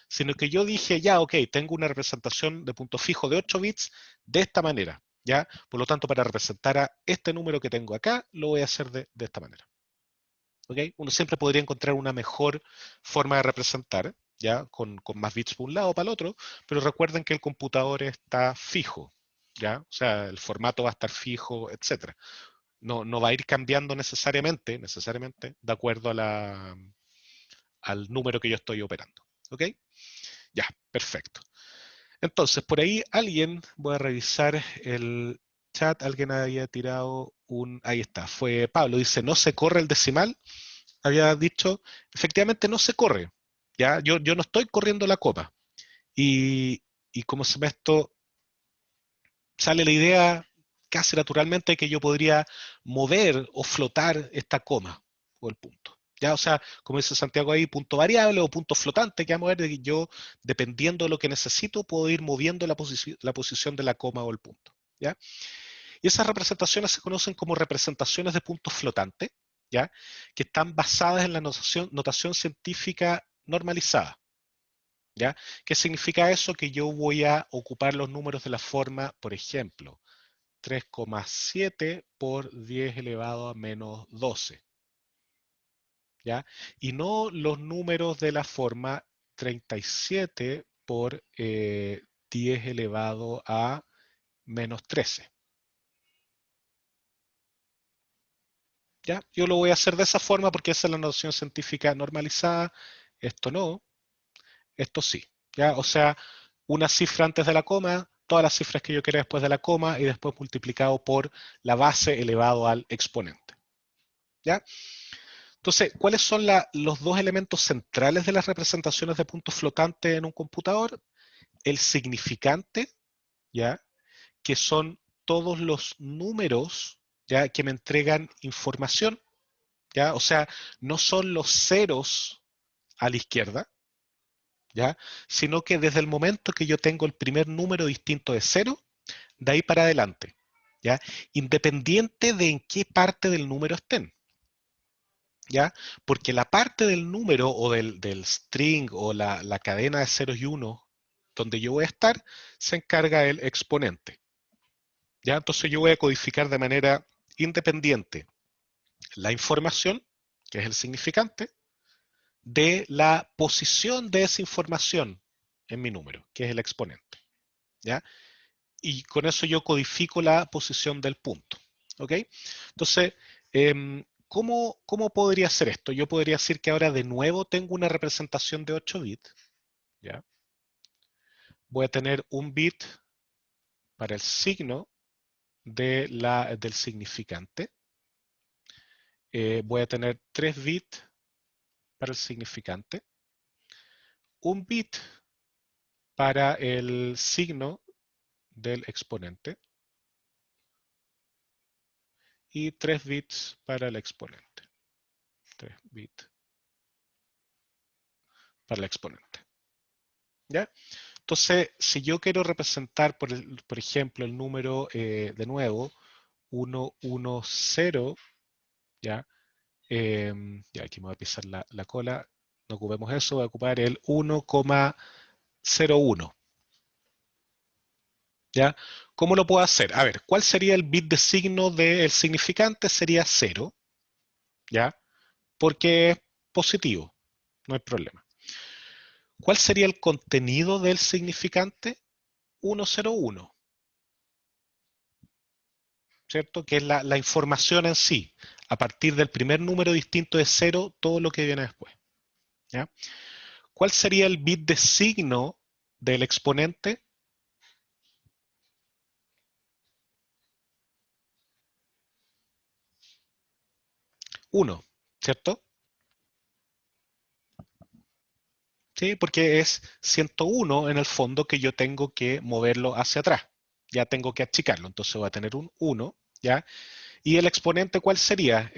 Sino que yo dije, ya, ok, tengo una representación de punto fijo de 8 bits de esta manera. ¿Ya? Por lo tanto, para representar a este número que tengo acá, lo voy a hacer de esta manera. ¿Okay? Uno siempre podría encontrar una mejor forma de representar, ¿ya? Con más bits por un lado o para el otro, pero recuerden que el computador está fijo, ¿ya? O sea, el formato va a estar fijo, etc. No va a ir cambiando necesariamente, de acuerdo al número que yo estoy operando. ¿Ok? Ya, perfecto. Entonces, por ahí voy a revisar el chat, alguien había tirado ahí está, fue Pablo, dice, ¿no se corre el decimal? Había dicho, efectivamente no se corre, ¿ya? Yo no estoy corriendo la copa. Y como se me esto, sale la idea casi naturalmente de que yo podría mover o flotar esta coma o el punto. ¿Ya? O sea, como dice Santiago ahí, punto variable o punto flotante que vamos a ver, de que yo, dependiendo de lo que necesito, puedo ir moviendo la posición de la coma o el punto. ¿Ya? Y esas representaciones se conocen como representaciones de puntos flotantes, ¿ya? Que están basadas en la notación científica normalizada. ¿Ya? ¿Qué significa eso? Que yo voy a ocupar los números de la forma, por ejemplo, 3,7 por 10 elevado a menos 12. ¿Ya? Y no los números de la forma 37 por 10 elevado a menos 13. ¿Ya? Yo lo voy a hacer de esa forma porque esa es la notación científica normalizada. Esto no, esto sí. ¿Ya? O sea, una cifra antes de la coma, todas las cifras que yo quiera después de la coma y después multiplicado por la base elevado al exponente. ¿Ya? Entonces, ¿cuáles son los dos elementos centrales de las representaciones de puntos flotantes en un computador? El significante, ¿ya? Que son todos los números, ¿ya? Que me entregan información, ¿ya? O sea, no son los ceros a la izquierda, ¿ya? Sino que desde el momento que yo tengo el primer número distinto de cero, de ahí para adelante, ¿ya? Independiente de en qué parte del número estén, ¿ya? Porque la parte del número o del string o la cadena de ceros y unos donde yo voy a estar, se encarga el exponente, ¿ya? Entonces yo voy a codificar de manera independiente la información, que es el significante, de la posición de esa información en mi número, que es el exponente, ¿ya? Y con eso yo codifico la posición del punto, ¿ok? Entonces, ¿cómo podría hacer esto? Yo podría decir que ahora de nuevo tengo una representación de 8 bits, ¿ya? Voy a tener un bit para el signo del significante. Voy a tener 3 bits para el significante, un bit para el signo del exponente y 3 bits para el exponente. 3 bits para el exponente. ¿Ya? Entonces, si yo quiero representar, por ejemplo, el número, de nuevo, 110, ¿ya? Ya aquí me voy a pisar la cola, no ocupemos eso, voy a ocupar el 1,01. ¿Ya? ¿Cómo lo puedo hacer? A ver, ¿cuál sería el bit de signo del significante? Sería 0, ¿ya? Porque es positivo, no hay problema. ¿Cuál sería el contenido del significante? 101, ¿cierto? Que es la información en sí. A partir del primer número distinto de 0, todo lo que viene después. ¿Ya? ¿Cuál sería el bit de signo del exponente? 1, ¿cierto? Sí, porque es 101 en el fondo que yo tengo que moverlo hacia atrás. Ya tengo que achicarlo, entonces voy a tener un 1, ¿ya? ¿Y el exponente cuál sería?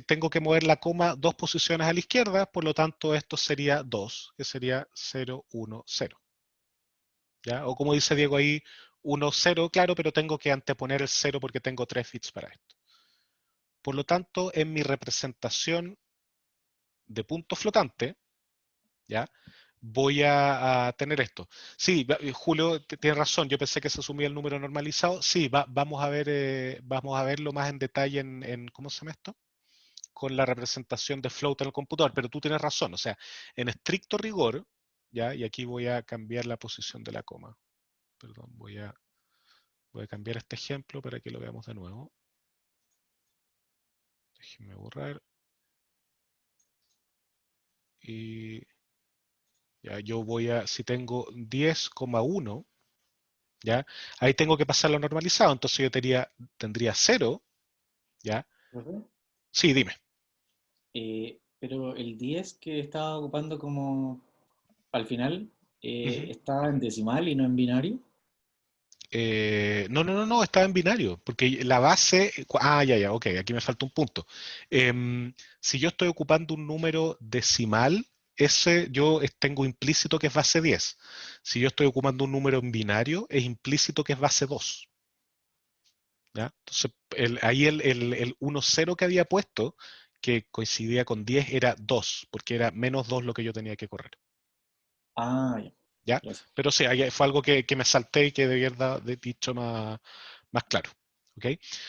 Tengo que mover la coma 2 posiciones a la izquierda, por lo tanto esto sería 2, que sería 0, 1, 0. ¿Ya? O como dice Diego ahí, 1, 0, claro, pero tengo que anteponer el 0 porque tengo 3 bits para esto. Por lo tanto, en mi representación de punto flotante, ¿ya? Voy a tener esto. Sí, Julio tiene razón, yo pensé que se asumía el número normalizado. Sí, vamos a verlo más en detalle ¿cómo se llama esto? Con la representación de float en el computador, pero tú tienes razón, o sea, en estricto rigor, ¿ya? Y aquí voy a cambiar la posición de la coma. Perdón, voy a cambiar este ejemplo para que lo veamos de nuevo. Déjenme borrar. Y ya yo si tengo 10,1, ¿ya? Ahí tengo que pasarlo normalizado, entonces yo tendría 0, ¿ya? ¿Profe? Sí, dime. Pero el 10 que estaba ocupando como al final, Ujú. ¿estaba en decimal y no en binario? No, estaba en binario, porque la base, ya, ok, aquí me falta un punto. Si yo estoy ocupando un número decimal, ese yo tengo implícito que es base 10. Si yo estoy ocupando un número en binario, es implícito que es base 2. ¿Ya? Entonces, ahí el 1,0 que había puesto, que coincidía con 10, era 2, porque era menos 2 lo que yo tenía que correr. Ah, ya, ¿Ya? gracias. Pero sí, ahí fue algo que me salté y que debía haber dicho más claro. ¿Ok?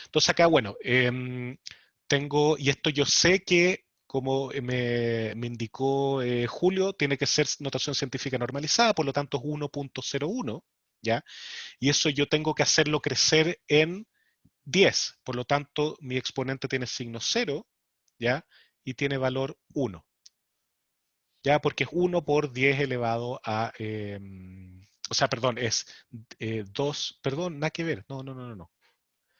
Entonces acá, bueno, y esto yo sé que, como me indicó Julio, tiene que ser notación científica normalizada, por lo tanto es 1.01, ¿ya? Y eso yo tengo que hacerlo crecer en 10, por lo tanto mi exponente tiene signo 0, ¿ya? Y tiene valor 1. ¿Ya? Porque es 1 por 10 elevado a, o sea, perdón, es 2, perdón, nada que ver, no.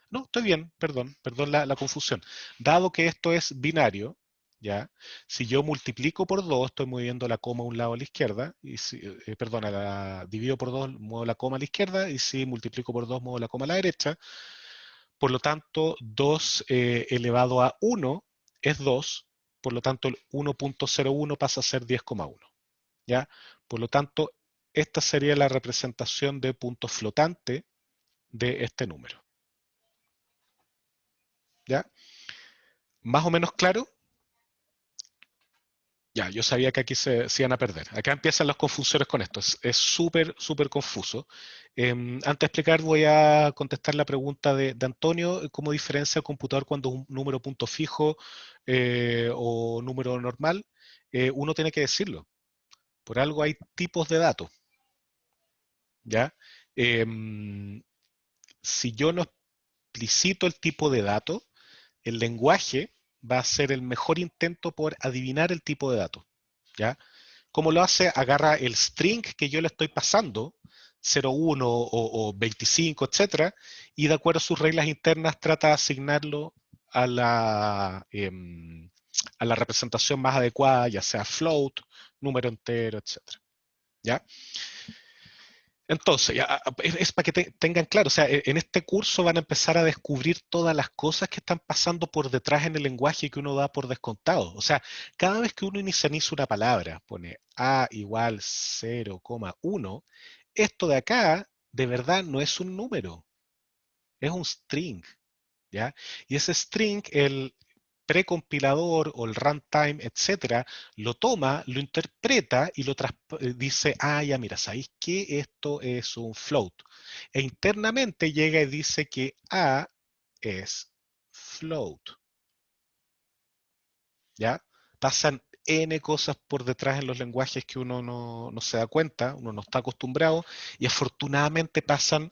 No, estoy bien, perdón la confusión. Dado que esto es binario, ¿ya? Si yo multiplico por 2, estoy moviendo la coma a un lado a la izquierda, y perdón, divido por 2, muevo la coma a la izquierda, y si multiplico por 2, muevo la coma a la derecha. Por lo tanto, 2 elevado a 1 es 2, por lo tanto el 1.01 pasa a ser 10,1. ¿Ya? Por lo tanto, esta sería la representación de punto flotante de este número. ¿Ya? ¿Más o menos claro? Ya, yo sabía que aquí se iban a perder. Acá empiezan las confusiones con esto. Es súper, súper confuso. Antes de explicar, voy a contestar la pregunta de Antonio. ¿Cómo diferencia el computador cuando es un número punto fijo o número normal? Uno tiene que decirlo. Por algo hay tipos de datos. ¿Ya? Si yo no explicito el tipo de dato, el lenguaje va a ser el mejor intento por adivinar el tipo de dato. ¿Ya? ¿Cómo lo hace? Agarra el string que yo le estoy pasando, 01 o 25, etcétera, y de acuerdo a sus reglas internas trata de asignarlo a a la representación más adecuada, ya sea float, número entero, etcétera. ¿Ya? Entonces, es para que tengan claro, o sea, en este curso van a empezar a descubrir todas las cosas que están pasando por detrás en el lenguaje que uno da por descontado. O sea, cada vez que uno inicializa una palabra, pone A igual 0,1, esto de acá de verdad no es un número, es un string, ¿ya? Y ese string, precompilador o el runtime, etcétera, lo toma, lo interpreta y lo dice, ya mira, ¿sabéis qué? Esto es un float. E internamente llega y dice que A es float. ¿Ya? Pasan N cosas por detrás en los lenguajes que uno no se da cuenta, uno no está acostumbrado, y afortunadamente pasan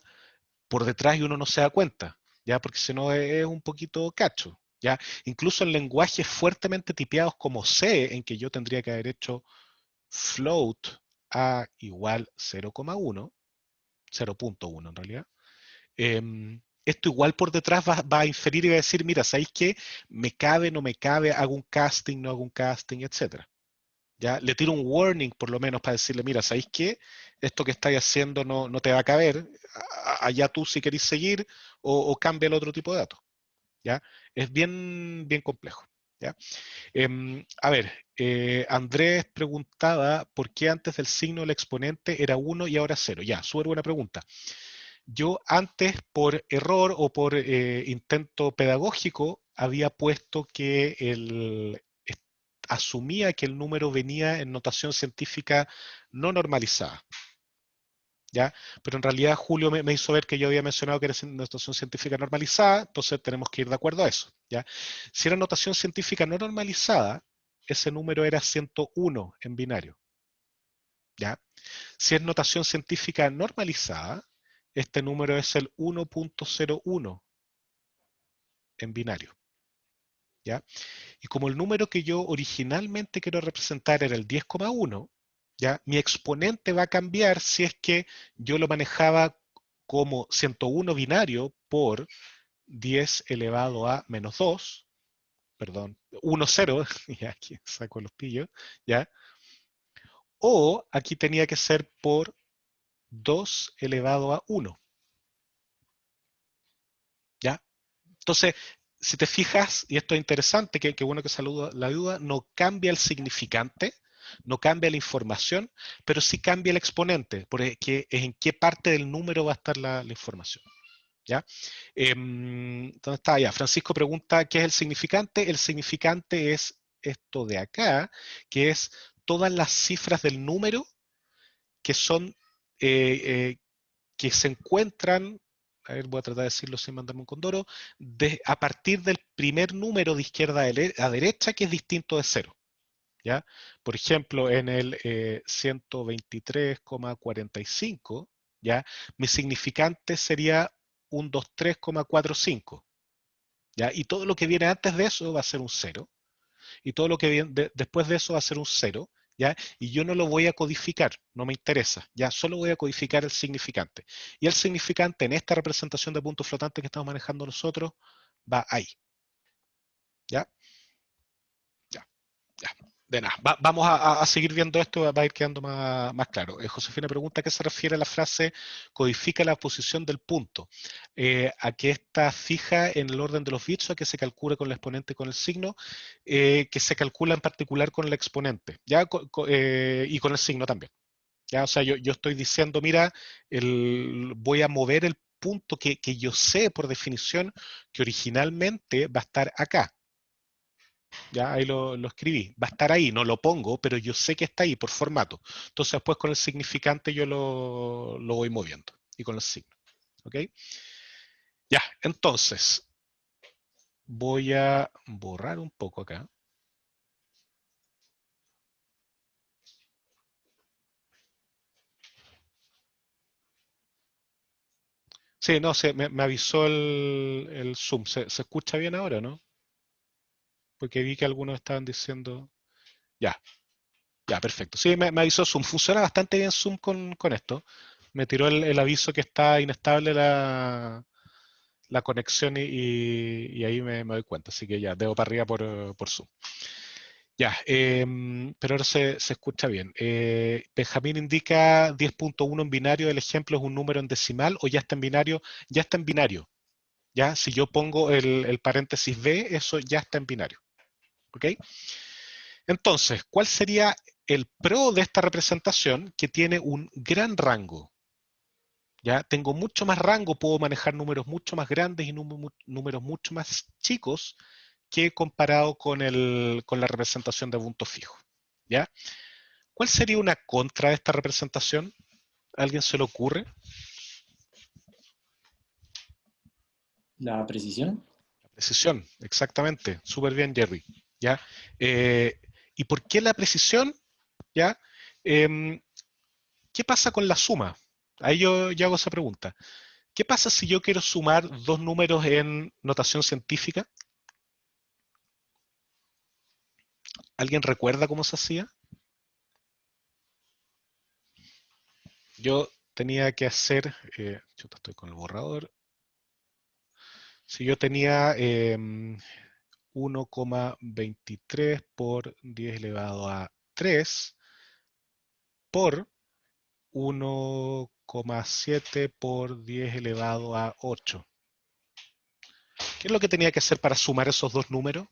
por detrás y uno no se da cuenta, ¿ya? Porque si no es un poquito cacho, ¿ya? Incluso en lenguajes fuertemente tipeados como C, en que yo tendría que haber hecho float a igual 0,1, 0.1 en realidad, esto igual por detrás va a inferir y va a decir, mira, ¿sabéis qué? Me cabe, no me cabe, hago un casting, no hago un casting, etcétera. ¿Ya? Le tiro un warning por lo menos para decirle, mira, ¿sabéis qué? Esto que estáis haciendo no te va a caber, allá tú si queréis seguir o cambia el otro tipo de datos. ¿Ya? Es bien complejo. ¿Ya? A ver, Andrés preguntaba por qué antes del signo del exponente era 1 y ahora 0. Ya, súper buena pregunta. Yo antes, por error o por intento pedagógico, había puesto que asumía que el número venía en notación científica no normalizada. ¿Ya? Pero en realidad Julio me hizo ver que yo había mencionado que era notación científica normalizada, entonces tenemos que ir de acuerdo a eso. ¿Ya? Si era notación científica no normalizada, ese número era 101 en binario. ¿Ya? Si es notación científica normalizada, este número es el 1.01 en binario. ¿Ya? Y como el número que yo originalmente quiero representar era el 10,1, ¿ya? Mi exponente va a cambiar si es que yo lo manejaba como 101 binario por 10 elevado a menos 2, perdón, 1, 0, y aquí saco los pillos, ¿ya? O aquí tenía que ser por 2 elevado a 1, ¿ya? Entonces, si te fijas, y esto es interesante, que bueno que saluda la duda, no cambia el significante, no cambia la información, pero sí cambia el exponente, porque es en qué parte del número va a estar la información. ¿Ya? ¿Dónde está? Ya, Francisco pregunta, ¿qué es el significante? El significante es esto de acá, que es todas las cifras del número que son, que se encuentran, a ver, voy a tratar de decirlo sin mandarme un condoro, a partir del primer número de izquierda a derecha que es distinto de 0. ¿Ya? Por ejemplo, en el 123,45, ¿ya? Mi significante sería un 23,45. ¿Ya? Y todo lo que viene antes de eso va a ser un 0. Y todo lo que viene después de eso va a ser un 0. ¿Ya? Y yo no lo voy a codificar, no me interesa, ya solo voy a codificar el significante. Y el significante en esta representación de puntos flotantes que estamos manejando nosotros va ahí. ¿Ya? Ya, ya. De nada, vamos a seguir viendo esto, va a ir quedando más claro. Josefina pregunta a qué se refiere a la frase codifica la posición del punto. ¿A qué está fija en el orden de los bits o a qué se calcula con el exponente y con el signo? Que se calcula en particular con el exponente, ¿ya? Y con el signo también. ¿Ya? O sea, yo estoy diciendo, mira, voy a mover el punto que yo sé por definición que originalmente va a estar acá. Ya ahí lo escribí. Va a estar ahí, no lo pongo, pero yo sé que está ahí por formato. Entonces después con el significante yo lo voy moviendo y con el signo. ¿Ok? Ya, entonces voy a borrar un poco acá. Sí, no sé, me avisó el Zoom. ¿Se escucha bien ahora, no? Porque vi que algunos estaban diciendo... Ya, ya, perfecto. Sí, me avisó Zoom. Funciona bastante bien Zoom con esto. Me tiró el aviso que está inestable la conexión y ahí me doy cuenta. Así que ya, dedo para arriba por Zoom. Ya, pero ahora se escucha bien. Benjamín indica 10.1 en binario. ¿El ejemplo es un número en decimal o ya está en binario? Ya está en binario. Ya, si yo pongo el paréntesis B, eso ya está en binario. ¿Ok? Entonces, ¿cuál sería el pro de esta representación? Que tiene un gran rango. ¿Ya? Tengo mucho más rango, puedo manejar números mucho más grandes y números mucho más chicos que comparado con la representación de punto fijo. ¿Ya? ¿Cuál sería una contra de esta representación? ¿A alguien se le ocurre? La precisión. La precisión, exactamente. Súper bien, Jerry. ¿Ya? ¿Y por qué la precisión? ¿Ya? ¿Qué pasa con la suma? Ahí yo hago esa pregunta. ¿Qué pasa si yo quiero sumar dos números en notación científica? ¿Alguien recuerda cómo se hacía? Yo tenía que hacer, yo estoy con el borrador. Si yo tenía 1,23 por 10 elevado a 3 por 1,7 por 10 elevado a 8. ¿Qué es lo que tenía que hacer para sumar esos dos números?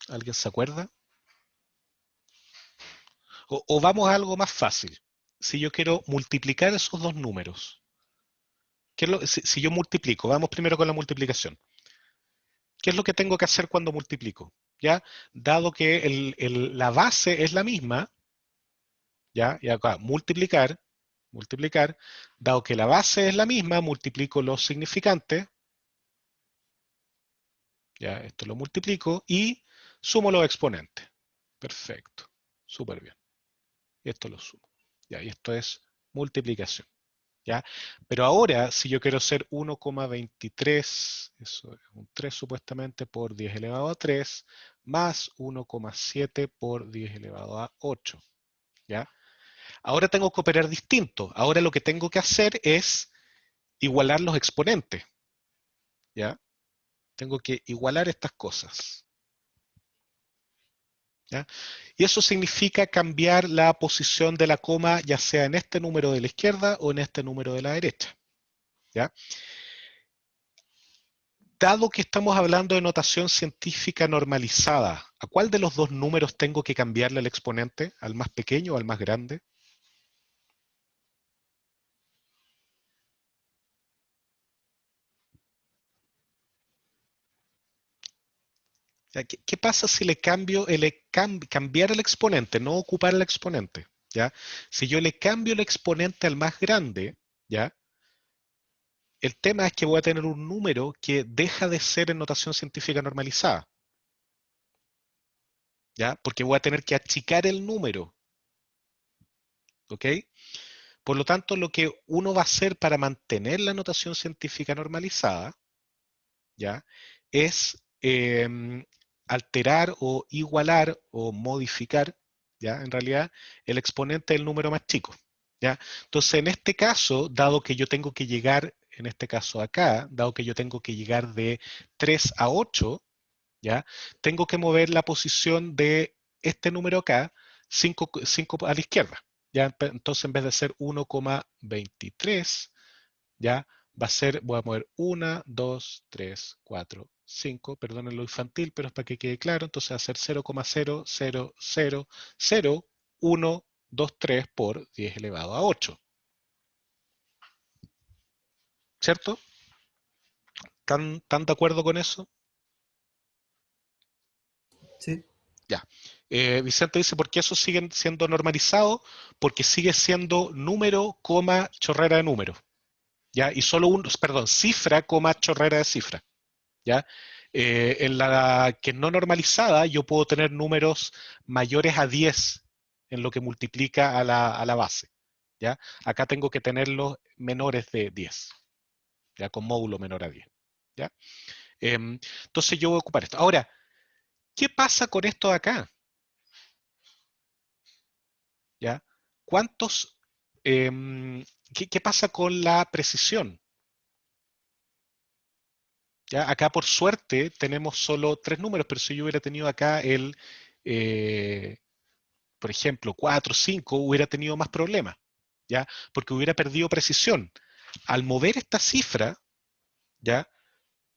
¿Alguien se acuerda? O vamos a algo más fácil. Si yo quiero multiplicar esos dos números, si yo multiplico, vamos primero con la multiplicación. ¿Qué es lo que tengo que hacer cuando multiplico? ¿Ya? Dado que la base es la misma, ¿ya? Y acá multiplicar, dado que la base es la misma, multiplico los significantes, ya, esto lo multiplico y sumo los exponentes. Perfecto, súper bien. Y esto lo sumo. Ya, y esto es multiplicación. ¿Ya? Pero ahora, si yo quiero hacer 1,23, eso es un 3 supuestamente, por 10 elevado a 3, más 1,7 por 10 elevado a 8. ¿Ya? Ahora tengo que operar distinto. Ahora lo que tengo que hacer es igualar los exponentes. ¿Ya? Tengo que igualar estas cosas. ¿Ya? Y eso significa cambiar la posición de la coma, ya sea en este número de la izquierda o en este número de la derecha. ¿Ya? Dado que estamos hablando de notación científica normalizada, ¿a cuál de los dos números tengo que cambiarle el exponente? ¿Al más pequeño o al más grande? ¿Qué pasa si le cambio cambiar el exponente, no ocupar el exponente? ¿Ya? Si yo le cambio el exponente al más grande, ¿ya? El tema es que voy a tener un número que deja de ser en notación científica normalizada. ¿Ya? Porque voy a tener que achicar el número. ¿Ok? Por lo tanto, lo que uno va a hacer para mantener la notación científica normalizada, ¿ya? Es alterar o igualar o modificar, ¿ya? En realidad, el exponente del número más chico, ¿ya? Entonces, en este caso, dado que yo tengo que llegar, en este caso acá, dado que yo tengo que llegar de 3 a 8, ¿ya? Tengo que mover la posición de este número acá 5 a la izquierda, ¿ya? Entonces, en vez de ser 1,23, ¿ya? Va a ser, voy a mover 1, 2, 3, 4, 5, perdonen lo infantil, pero es para que quede claro, entonces va a ser 0,0000123 por 10 elevado a 8. ¿Cierto? ¿Están de acuerdo con eso? Sí. Ya. Vicente dice, ¿por qué eso sigue siendo normalizado? Porque sigue siendo número, coma, chorrera de número. ¿Ya? Y solo cifra, coma, chorrera de cifra. ¿Ya? En la que no normalizada, yo puedo tener números mayores a 10 en lo que multiplica a la base. ¿Ya? Acá tengo que tenerlos menores de 10. ¿Ya? Con módulo menor a 10. ¿Ya? Entonces yo voy a ocupar esto. Ahora, ¿qué pasa con esto de acá? ¿Ya? ¿Cuántos? ¿Qué pasa con la precisión? ¿Ya? Acá por suerte tenemos solo 3 números, pero si yo hubiera tenido acá por ejemplo, 4, 5, hubiera tenido más problemas, ¿ya? Porque hubiera perdido precisión. Al mover esta cifra, ¿ya?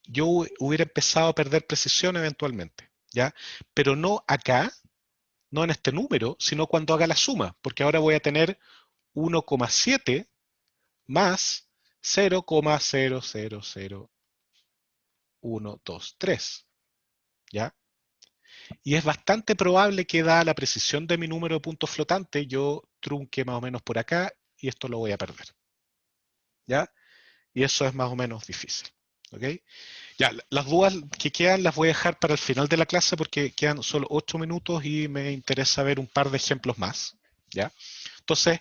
Yo hubiera empezado a perder precisión eventualmente, ¿ya? Pero no acá, no en este número, sino cuando haga la suma, porque ahora voy a tener 1,7 más 0,000123, ¿ya? Y es bastante probable que, dada la precisión de mi número de puntos flotantes, yo trunque más o menos por acá y esto lo voy a perder, ¿ya? Y eso es más o menos difícil, ¿ok? Ya, las dudas que quedan las voy a dejar para el final de la clase porque quedan solo 8 minutos y me interesa ver un par de ejemplos más, ¿ya? Entonces,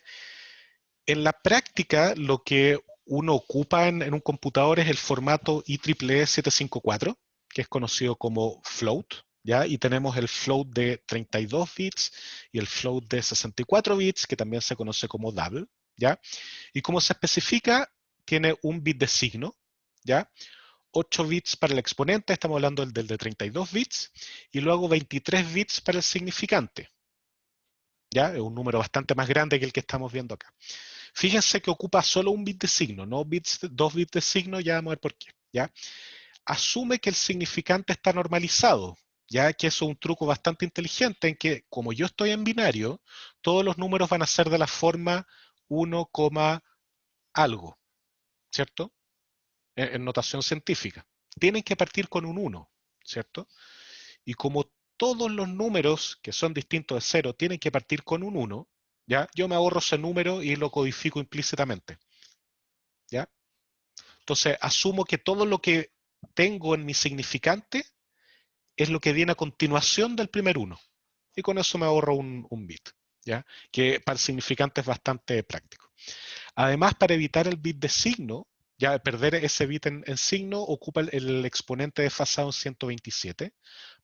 en la práctica, lo que uno ocupa en un computador es el formato IEEE 754, que es conocido como float, ¿ya? Y tenemos el float de 32 bits y el float de 64 bits, que también se conoce como double, ¿ya? Y como se especifica, tiene un bit de signo, ¿ya? 8 bits para el exponente, estamos hablando del de 32 bits, y luego 23 bits para el significante, ¿ya? Es un número bastante más grande que el que estamos viendo acá. Fíjense que ocupa solo un bit de signo, no dos bits de signo, ya vamos a ver por qué, ¿ya? Asume que el significante está normalizado, ya que eso es un truco bastante inteligente en que, como yo estoy en binario, todos los números van a ser de la forma 1, algo, ¿cierto? En notación científica. Tienen que partir con un 1, ¿cierto? Y como todos los números que son distintos de 0 tienen que partir con un 1, ¿ya? Yo me ahorro ese número y lo codifico implícitamente, ¿ya? Entonces, asumo que todo lo que tengo en mi significante es lo que viene a continuación del primer 1. Y con eso me ahorro un bit, ¿ya? Que para el significante es bastante práctico. Además, para evitar el bit de signo, ya perder ese bit en signo, ocupa el exponente desfasado en 127.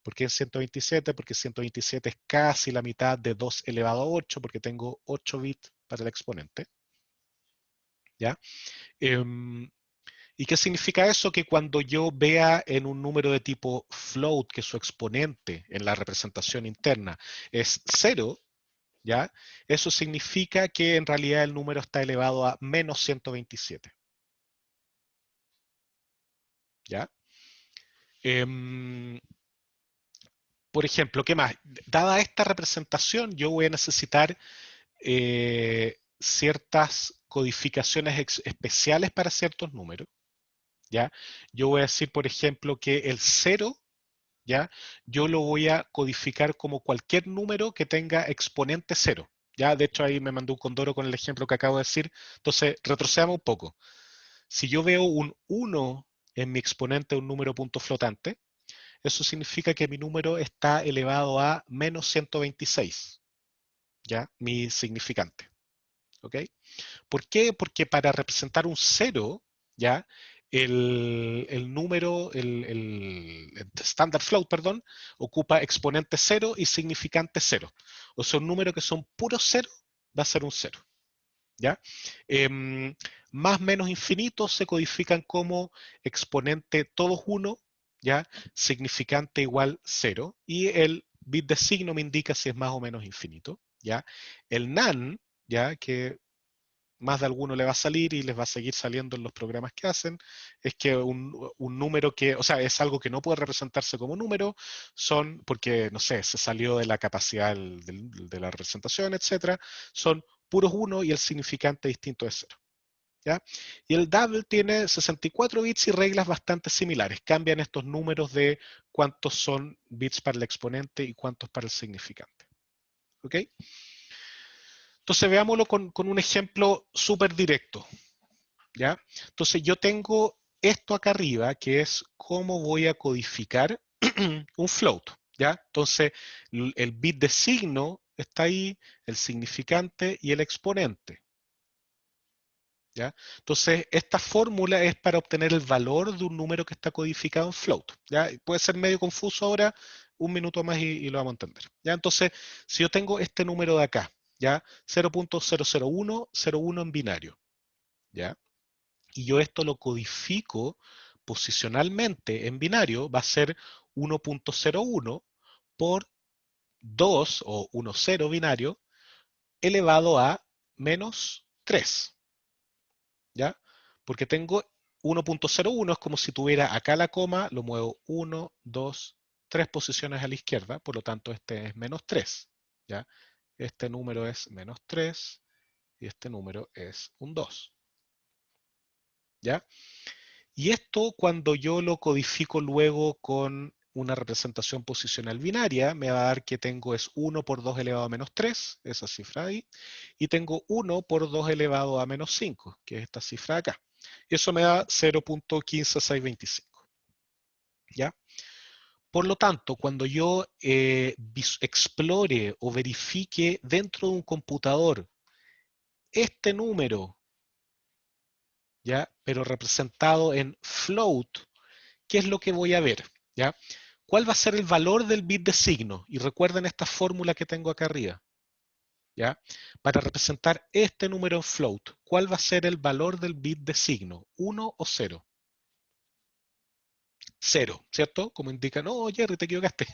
¿Por qué en 127? Porque 127 es casi la mitad de 2 elevado a 8, porque tengo 8 bits para el exponente, ¿ya? ¿Y qué significa eso? Que cuando yo vea en un número de tipo float que su exponente en la representación interna es 0, ¿ya? Eso significa que en realidad el número está elevado a menos 127. ¿Ya? Por ejemplo, ¿qué más? Dada esta representación, yo voy a necesitar ciertas codificaciones especiales para ciertos números, ¿ya? Yo voy a decir, por ejemplo, que el 0, ¿ya? Yo lo voy a codificar como cualquier número que tenga exponente 0, ¿ya? De hecho, ahí me mandó un condoro con el ejemplo que acabo de decir. Entonces, retrocedamos un poco. Si yo veo un 1 en mi exponente de un número punto flotante, eso significa que mi número está elevado a menos 126, ¿ya? Mi significante, ¿ok? ¿Por qué? Porque para representar un 0, ¿ya? El número, el standard float, perdón, ocupa exponente 0 y significante 0. O sea, un número que son puro 0 va a ser un 0, ¿ya? Más menos infinitos se codifican como exponente todos 1, ¿ya? Significante igual 0, y el bit de signo me indica si es más o menos infinito, ¿ya? El NaN, ¿ya? Que más de alguno le va a salir y les va a seguir saliendo en los programas que hacen, es que un número que, o sea, es algo que no puede representarse como número, son, porque, no sé, se salió de la capacidad de la representación, etcétera, son puros 1 y el significante distinto es 0. ¿Ya? Y el double tiene 64 bits y reglas bastante similares. Cambian estos números de cuántos son bits para el exponente y cuántos para el significante. ¿Ok? Entonces veámoslo con un ejemplo súper directo, ¿ya? Entonces yo tengo esto acá arriba, que es cómo voy a codificar un float, ¿ya? Entonces el bit de signo está ahí, el significante y el exponente, ¿ya? Entonces esta fórmula es para obtener el valor de un número que está codificado en float, ¿ya? Puede ser medio confuso ahora, un minuto más y lo vamos a entender, ¿ya? Entonces, si yo tengo este número de acá, ¿ya? 0.00101 en binario, ¿ya? Y yo esto lo codifico posicionalmente en binario, va a ser 1.01 por 2 o 1,0 binario elevado a menos 3, ¿ya? Porque tengo 1.01, es como si tuviera acá la coma, lo muevo 1, 2, 3 posiciones a la izquierda, por lo tanto este es menos 3, ¿ya? Este número es menos 3 y este número es un 2. ¿ya? Y esto, cuando yo lo codifico luego con una representación posicional binaria, me va a dar que tengo es 1 por 2 elevado a menos 3, esa cifra ahí, y tengo 1 por 2 elevado a menos 5, que es esta cifra acá. Eso me da 0.15625. ¿Ya? Por lo tanto, cuando yo explore o verifique dentro de un computador este número, ¿ya? Pero representado en float, ¿qué es lo que voy a ver? ¿Ya? ¿Cuál va a ser el valor del bit de signo? Y recuerden esta fórmula que tengo acá arriba. ¿Ya? Para representar este número en float, ¿cuál va a ser el valor del bit de signo? ¿1 o 0? 0, ¿cierto? Como indica, no, Jerry, te equivocaste.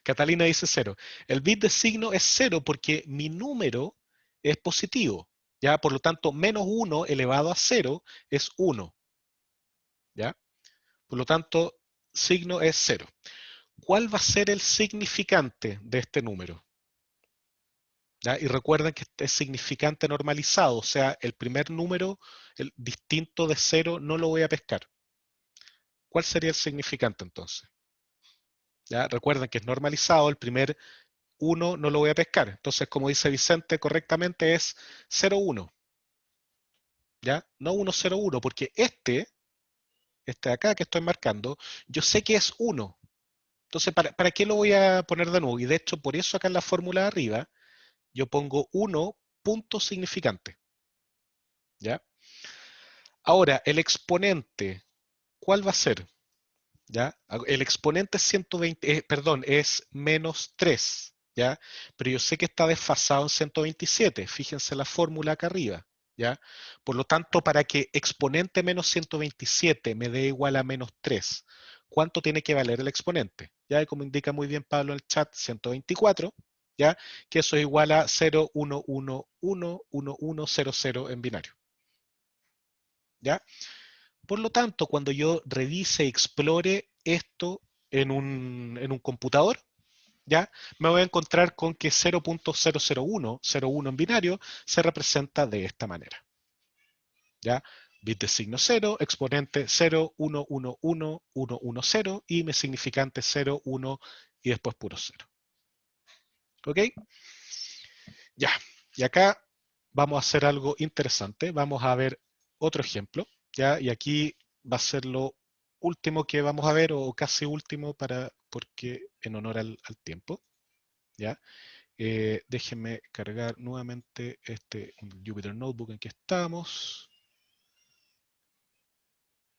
Catalina dice 0. El bit de signo es 0 porque mi número es positivo. ¿Ya? Por lo tanto, menos 1 elevado a 0 es 1. ¿Ya? Por lo tanto, signo es 0. ¿Cuál va a ser el significante de este número? ¿Ya? Y recuerden que este es significante normalizado, o sea, el primer número, el distinto de 0, no lo voy a pescar. ¿Cuál sería el significante entonces? ¿Ya? Recuerden que es normalizado, el primer 1 no lo voy a pescar. Entonces, como dice Vicente correctamente, es 0,1. ¿Ya? No 1,01, porque este de acá que estoy marcando, yo sé que es 1. Entonces, ¿para qué lo voy a poner de nuevo? Y de hecho, por eso acá en la fórmula de arriba, yo pongo 1 punto significante. ¿Ya? Ahora, el exponente, ¿cuál va a ser? ¿Ya? El exponente es 120, perdón, es menos 3, ¿ya? Pero yo sé que está desfasado en 127, fíjense la fórmula acá arriba, ¿ya? Por lo tanto, para que exponente menos 127 me dé igual a menos 3, ¿cuánto tiene que valer el exponente? ¿Ya? Y como indica muy bien Pablo en el chat, 124, ¿ya? Que eso es igual a 0,1111100 en binario, ¿ya? Por lo tanto, cuando yo revise y explore esto en un computador, ¿ya? Me voy a encontrar con que 0.001 en binario se representa de esta manera. ¿Ya? Bit de signo 0, exponente 0,1111110 y mi significante 0, 1 y después puro 0. ¿Ok? Ya. Y acá vamos a hacer algo interesante. Vamos a ver otro ejemplo. ¿Ya? Y aquí va a ser lo último que vamos a ver, o casi último, porque en honor al tiempo. ¿Ya? Déjenme cargar nuevamente este Jupyter Notebook en que estamos.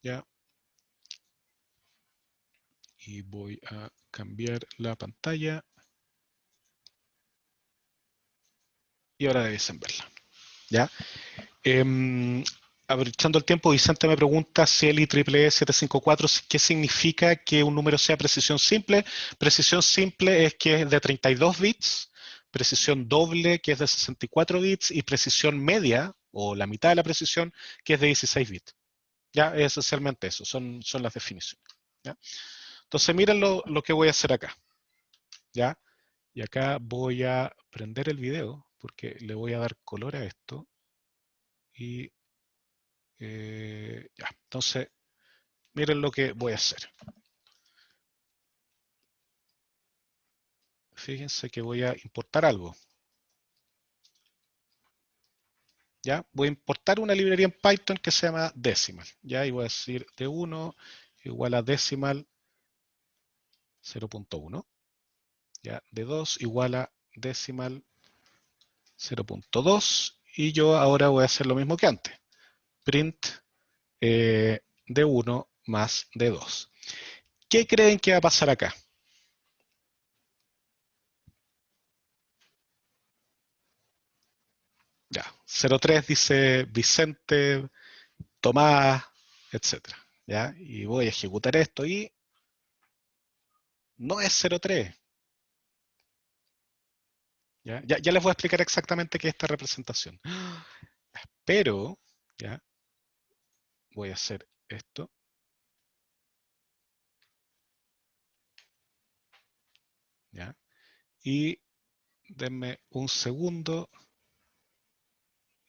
¿Ya? Y voy a cambiar la pantalla. Y ahora deberían verla. ¿Ya? Aprovechando el tiempo, Vicente me pregunta si el IEEE 754, ¿qué significa que un número sea precisión simple? Precisión simple es que es de 32 bits, precisión doble que es de 64 bits y precisión media, o la mitad de la precisión, que es de 16 bits. Ya, es esencialmente eso, son las definiciones. ¿Ya? Entonces miren lo que voy a hacer acá. ¿Ya? Y acá voy a prender el video porque le voy a dar color a esto. Y ya, entonces, miren lo que voy a hacer. Fíjense que voy a importar algo. ¿Ya? Voy a importar una librería en Python que se llama Decimal. ¿Ya? Y voy a decir D1 igual a Decimal 0.1. ¿Ya? D2 igual a Decimal 0.2. Y yo ahora voy a hacer lo mismo que antes. Print D1 más D2. ¿Qué creen que va a pasar acá? Ya, 03 dice Vicente, Tomás, etcétera. ¿Ya? Y voy a ejecutar esto y no es 03. Ya les voy a explicar exactamente qué es esta representación. Pero, ¿ya? Voy a hacer esto. ¿Ya? Y denme un segundo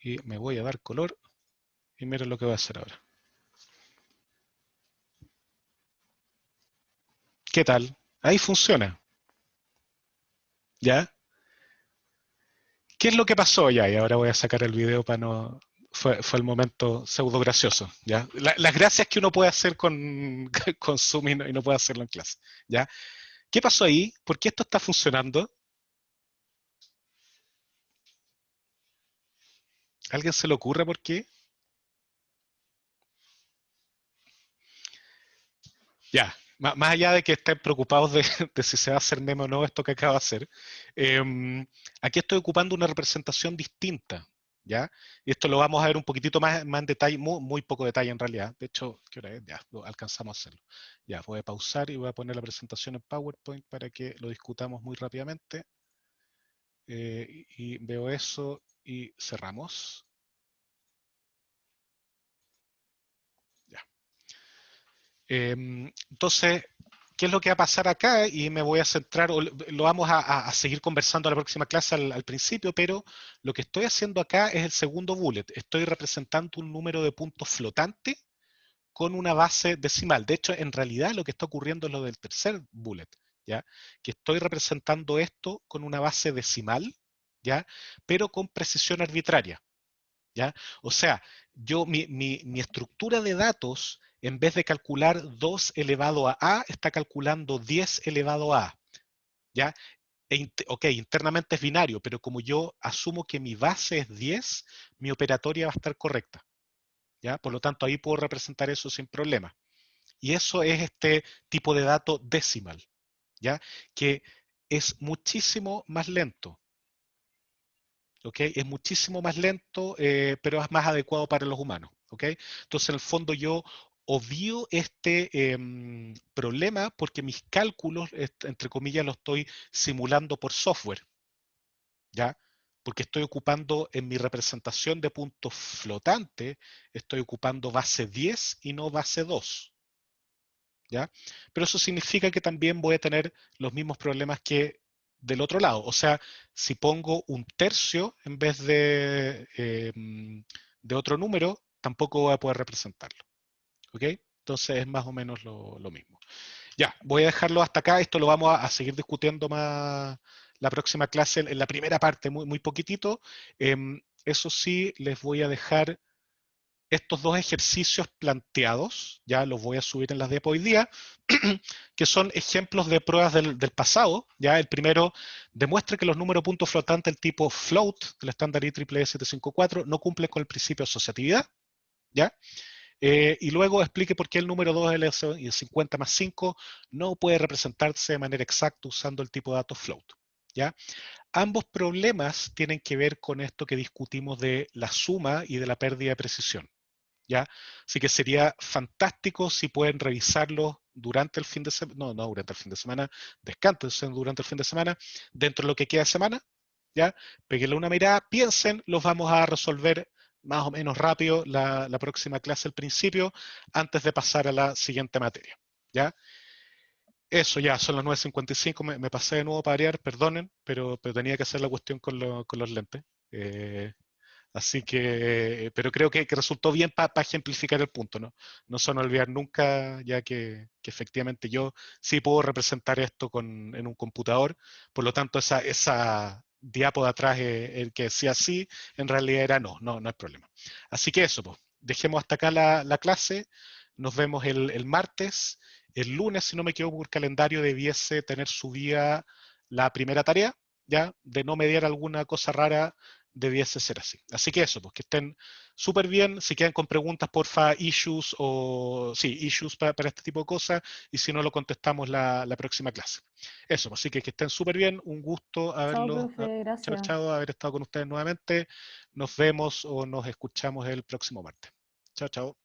y me voy a dar color y miren lo que voy a hacer ahora. ¿Qué tal? Ahí funciona. ¿Ya? ¿Qué es lo que pasó ya? Y ahora voy a sacar el video para no... Fue el momento pseudo gracioso, ¿ya? Las gracias que uno puede hacer con, con Zoom y no puede hacerlo en clase, ¿ya? ¿Qué pasó ahí? ¿Por qué esto está funcionando? ¿Alguien se le ocurre por qué? Ya, más allá de que estén preocupados de si se va a hacer meme o no esto que acabo de hacer, aquí estoy ocupando una representación distinta, ¿ya? Y esto lo vamos a ver un poquitito más en detalle, muy poco detalle en realidad. De hecho, ¿qué hora es? Ya, alcanzamos a hacerlo. Ya, voy a pausar y voy a poner la presentación en PowerPoint para que lo discutamos muy rápidamente. Y veo eso y cerramos. Ya. Entonces, ¿qué es lo que va a pasar acá? Y me voy a centrar, o lo vamos a seguir conversando en la próxima clase al principio, pero lo que estoy haciendo acá es el segundo bullet. Estoy representando un número de puntos flotante con una base decimal. De hecho, en realidad lo que está ocurriendo es lo del tercer bullet, ¿ya? Que estoy representando esto con una base decimal, ¿ya? Pero con precisión arbitraria, ¿ya? O sea, mi estructura de datos, en vez de calcular 2 elevado a, está calculando 10 elevado a, ¿ya? Ok, internamente es binario, pero como yo asumo que mi base es 10, mi operatoria va a estar correcta, ¿ya? Por lo tanto, ahí puedo representar eso sin problema. Y eso es este tipo de dato decimal, ¿ya? Que es muchísimo más lento. ¿Ok? Es muchísimo más lento, pero es más adecuado para los humanos. ¿Ok? Entonces, en el fondo, yo obvio este problema porque mis cálculos, entre comillas, los estoy simulando por software. ¿Ya? Porque estoy ocupando en mi representación de puntos flotantes, estoy ocupando base 10 y no base 2. ¿Ya? Pero eso significa que también voy a tener los mismos problemas que del otro lado. O sea, si pongo un tercio en vez de otro número, tampoco voy a poder representarlo. ¿Ok? Entonces es más o menos lo mismo. Ya, voy a dejarlo hasta acá. Esto lo vamos a seguir discutiendo más la próxima clase en la primera parte, muy poquitito. Eso sí, les voy a dejar estos dos ejercicios planteados, ya los voy a subir en las diapositivas hoy día, que son ejemplos de pruebas del pasado. Ya el primero demuestra que los números puntos flotantes del tipo float del estándar IEEE 754 no cumplen con el principio de asociatividad. ¿Ya? Y luego explique por qué el número 2 el 50 más 5 no puede representarse de manera exacta usando el tipo de datos float. ¿Ya? Ambos problemas tienen que ver con esto que discutimos de la suma y de la pérdida de precisión. ¿Ya? Así que sería fantástico si pueden revisarlo durante el fin de semana, no durante el fin de semana, descansen durante el fin de semana, dentro de lo que queda de semana, ¿ya? Péguenle una mirada, piensen, los vamos a resolver más o menos rápido la próxima clase al principio, antes de pasar a la siguiente materia, ¿ya? Eso ya, son las 9:55, me pasé de nuevo para variar, perdonen, pero tenía que hacer la cuestión con los lentes. Así que, pero creo que resultó bien para ejemplificar el punto, ¿no? No se van a olvidar nunca, ya que efectivamente yo sí puedo representar esto en un computador, por lo tanto esa diapo de atrás, el que decía sí, en realidad era no hay problema. Así que eso, pues, dejemos hasta acá la clase, nos vemos el martes, el lunes, si no me equivoco, por calendario debiese tener subida la primera tarea, ya, de no mediar alguna cosa rara debiese ser así. Así que eso, pues que estén súper bien. Si quedan con preguntas, porfa, issues para este tipo de cosas, y si no, lo contestamos la próxima clase. Eso, pues, así que estén súper bien. Un gusto Chao, haberlo. profe, gracias. Chao, haber estado con ustedes nuevamente. Nos vemos o nos escuchamos el próximo martes. Chao.